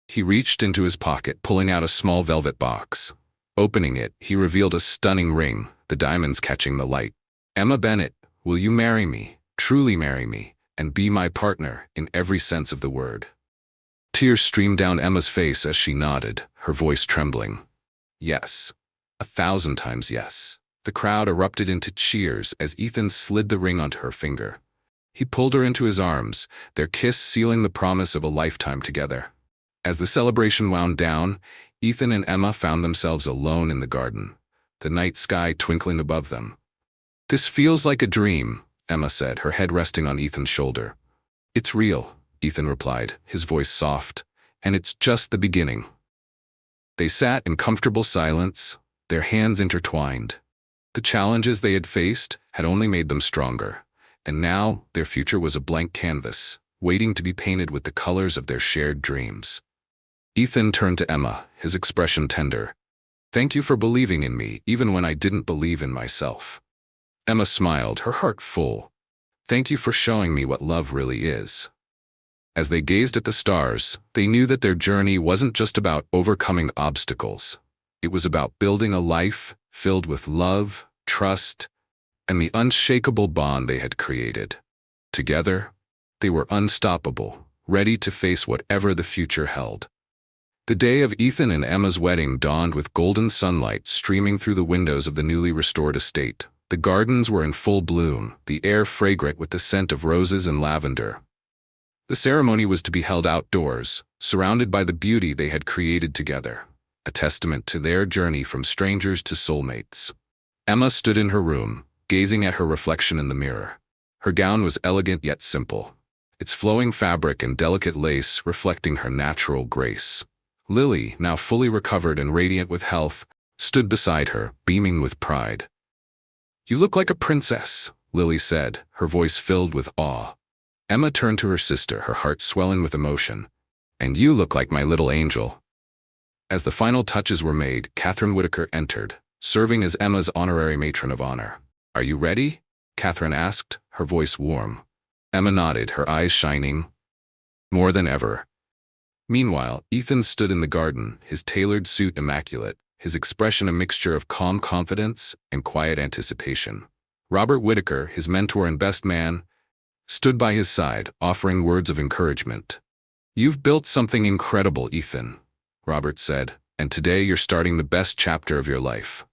He reached into his pocket, pulling out a small velvet box. Opening it, he revealed a stunning ring, the diamonds catching the light. "Emma Bennett, will you marry me, truly marry me, and be my partner in every sense of the word?" Tears streamed down Emma's face as she nodded, her voice trembling. "Yes, 1,000 times yes." The crowd erupted into cheers as Ethan slid the ring onto her finger. He pulled her into his arms, their kiss sealing the promise of a lifetime together. As the celebration wound down, Ethan and Emma found themselves alone in the garden, the night sky twinkling above them. "This feels like a dream," Emma said, her head resting on Ethan's shoulder. "It's real," Ethan replied, his voice soft, "and it's just the beginning." They sat in comfortable silence, their hands intertwined. The challenges they had faced had only made them stronger, and now their future was a blank canvas, waiting to be painted with the colors of their shared dreams. Ethan turned to Emma, his expression tender. "Thank you for believing in me, even when I didn't believe in myself." Emma smiled, her heart full. "Thank you for showing me what love really is." As they gazed at the stars, they knew that their journey wasn't just about overcoming obstacles. It was about building a life filled with love, trust, and the unshakable bond they had created. Together, they were unstoppable, ready to face whatever the future held. The day of Ethan and Emma's wedding dawned with golden sunlight streaming through the windows of the newly restored estate. The gardens were in full bloom, the air fragrant with the scent of roses and lavender. The ceremony was to be held outdoors, surrounded by the beauty they had created together, a testament to their journey from strangers to soulmates. Emma stood in her room, gazing at her reflection in the mirror. Her gown was elegant yet simple, its flowing fabric and delicate lace reflecting her natural grace. Lily, now fully recovered and radiant with health, stood beside her, beaming with pride. "You look like a princess," Lily said, her voice filled with awe. Emma turned to her sister, her heart swelling with emotion. "And you look like my little angel." As the final touches were made, Catherine Whitaker entered, serving as Emma's honorary matron of honor. "Are you ready?" Catherine asked, her voice warm. Emma nodded, her eyes shining. "More than ever." Meanwhile, Ethan stood in the garden, his tailored suit immaculate, his expression a mixture of calm confidence and quiet anticipation. Robert Whitaker, his mentor and best man, stood by his side, offering words of encouragement. "You've built something incredible, Ethan," Robert said, "and today you're starting the best chapter of your life."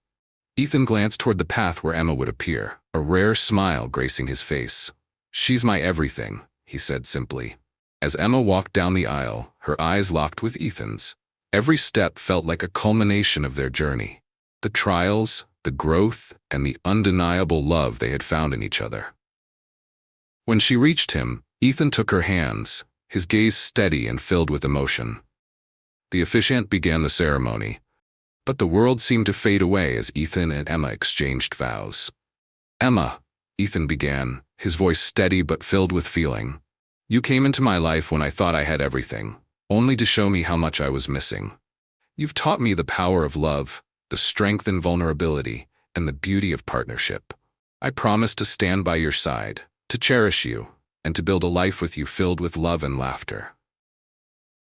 Ethan glanced toward the path where Emma would appear, a rare smile gracing his face. "She's my everything," he said simply. As Emma walked down the aisle, her eyes locked with Ethan's. Every step felt like a culmination of their journey. The trials, the growth, and the undeniable love they had found in each other. When she reached him, Ethan took her hands, his gaze steady and filled with emotion. The officiant began the ceremony, but the world seemed to fade away as Ethan and Emma exchanged vows. "Emma," Ethan began, his voice steady but filled with feeling, "you came into my life when I thought I had everything, only to show me how much I was missing. You've taught me the power of love, the strength in vulnerability, and the beauty of partnership. I promise to stand by your side, to cherish you, and to build a life with you filled with love and laughter."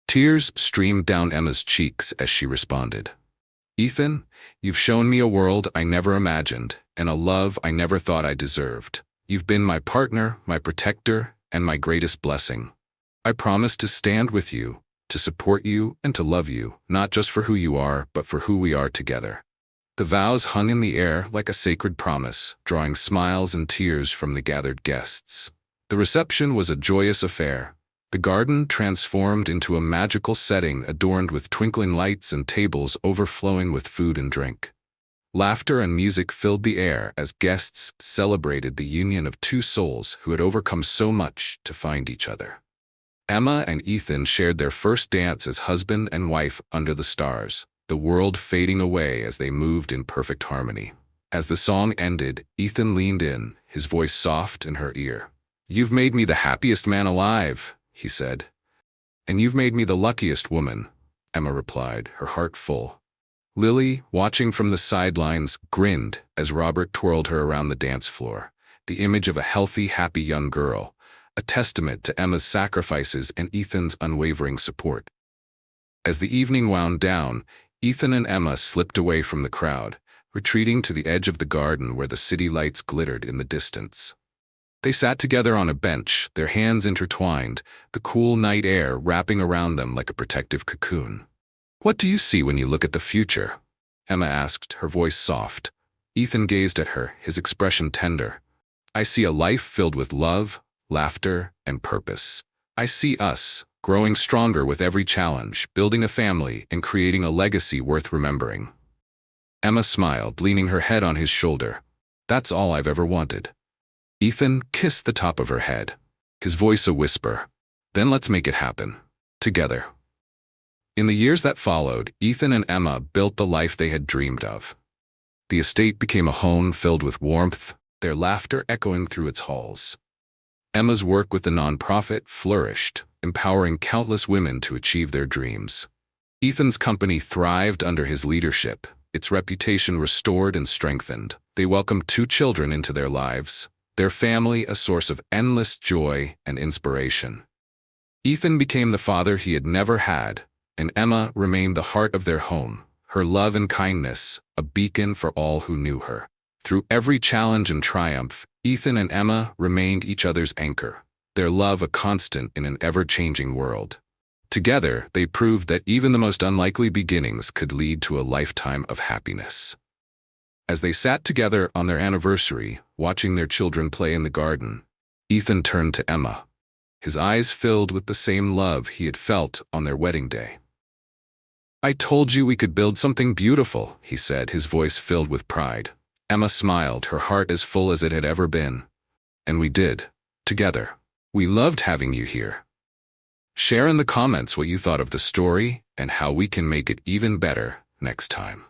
Tears streamed down Emma's cheeks as she responded. "Ethan, you've shown me a world I never imagined, and a love I never thought I deserved. You've been my partner, my protector, and my greatest blessing. I promise to stand with you, to support you, and to love you, not just for who you are, but for who we are together." The vows hung in the air like a sacred promise, drawing smiles and tears from the gathered guests. The reception was a joyous affair. The garden transformed into a magical setting adorned with twinkling lights and tables overflowing with food and drink. Laughter and music filled the air as guests celebrated the union of two souls who had overcome so much to find each other. Emma and Ethan shared their first dance as husband and wife under the stars, the world fading away as they moved in perfect harmony. As the song ended, Ethan leaned in, his voice soft in her ear. "You've made me the happiest man alive," he said. "And you've made me the luckiest woman," Emma replied, her heart full. Lily, watching from the sidelines, grinned as Robert twirled her around the dance floor, the image of a healthy, happy young girl, a testament to Emma's sacrifices and Ethan's unwavering support. As the evening wound down, Ethan and Emma slipped away from the crowd, retreating to the edge of the garden where the city lights glittered in the distance. They sat together on a bench, their hands intertwined, the cool night air wrapping around them like a protective cocoon. "What do you see when you look at the future?" Emma asked, her voice soft. Ethan gazed at her, his expression tender. "I see a life filled with love, laughter, and purpose. I see us, growing stronger with every challenge, building a family, and creating a legacy worth remembering." Emma smiled, leaning her head on his shoulder. "That's all I've ever wanted." Ethan kissed the top of her head, his voice a whisper. "Then let's make it happen. Together." In the years that followed, Ethan and Emma built the life they had dreamed of. The estate became a home filled with warmth, their laughter echoing through its halls. Emma's work with the nonprofit flourished, empowering countless women to achieve their dreams. Ethan's company thrived under his leadership, its reputation restored and strengthened. They welcomed 2 children into their lives, their family a source of endless joy and inspiration. Ethan became the father he had never had, and Emma remained the heart of their home, her love and kindness a beacon for all who knew her. Through every challenge and triumph, Ethan and Emma remained each other's anchor, their love a constant in an ever-changing world. Together, they proved that even the most unlikely beginnings could lead to a lifetime of happiness. As they sat together on their anniversary, watching their children play in the garden, Ethan turned to Emma, his eyes filled with the same love he had felt on their wedding day. "I told you we could build something beautiful," he said, his voice filled with pride. Emma smiled, her heart as full as it had ever been. "And we did, together. We loved having you here." Share in the comments what you thought of the story and how we can make it even better next time.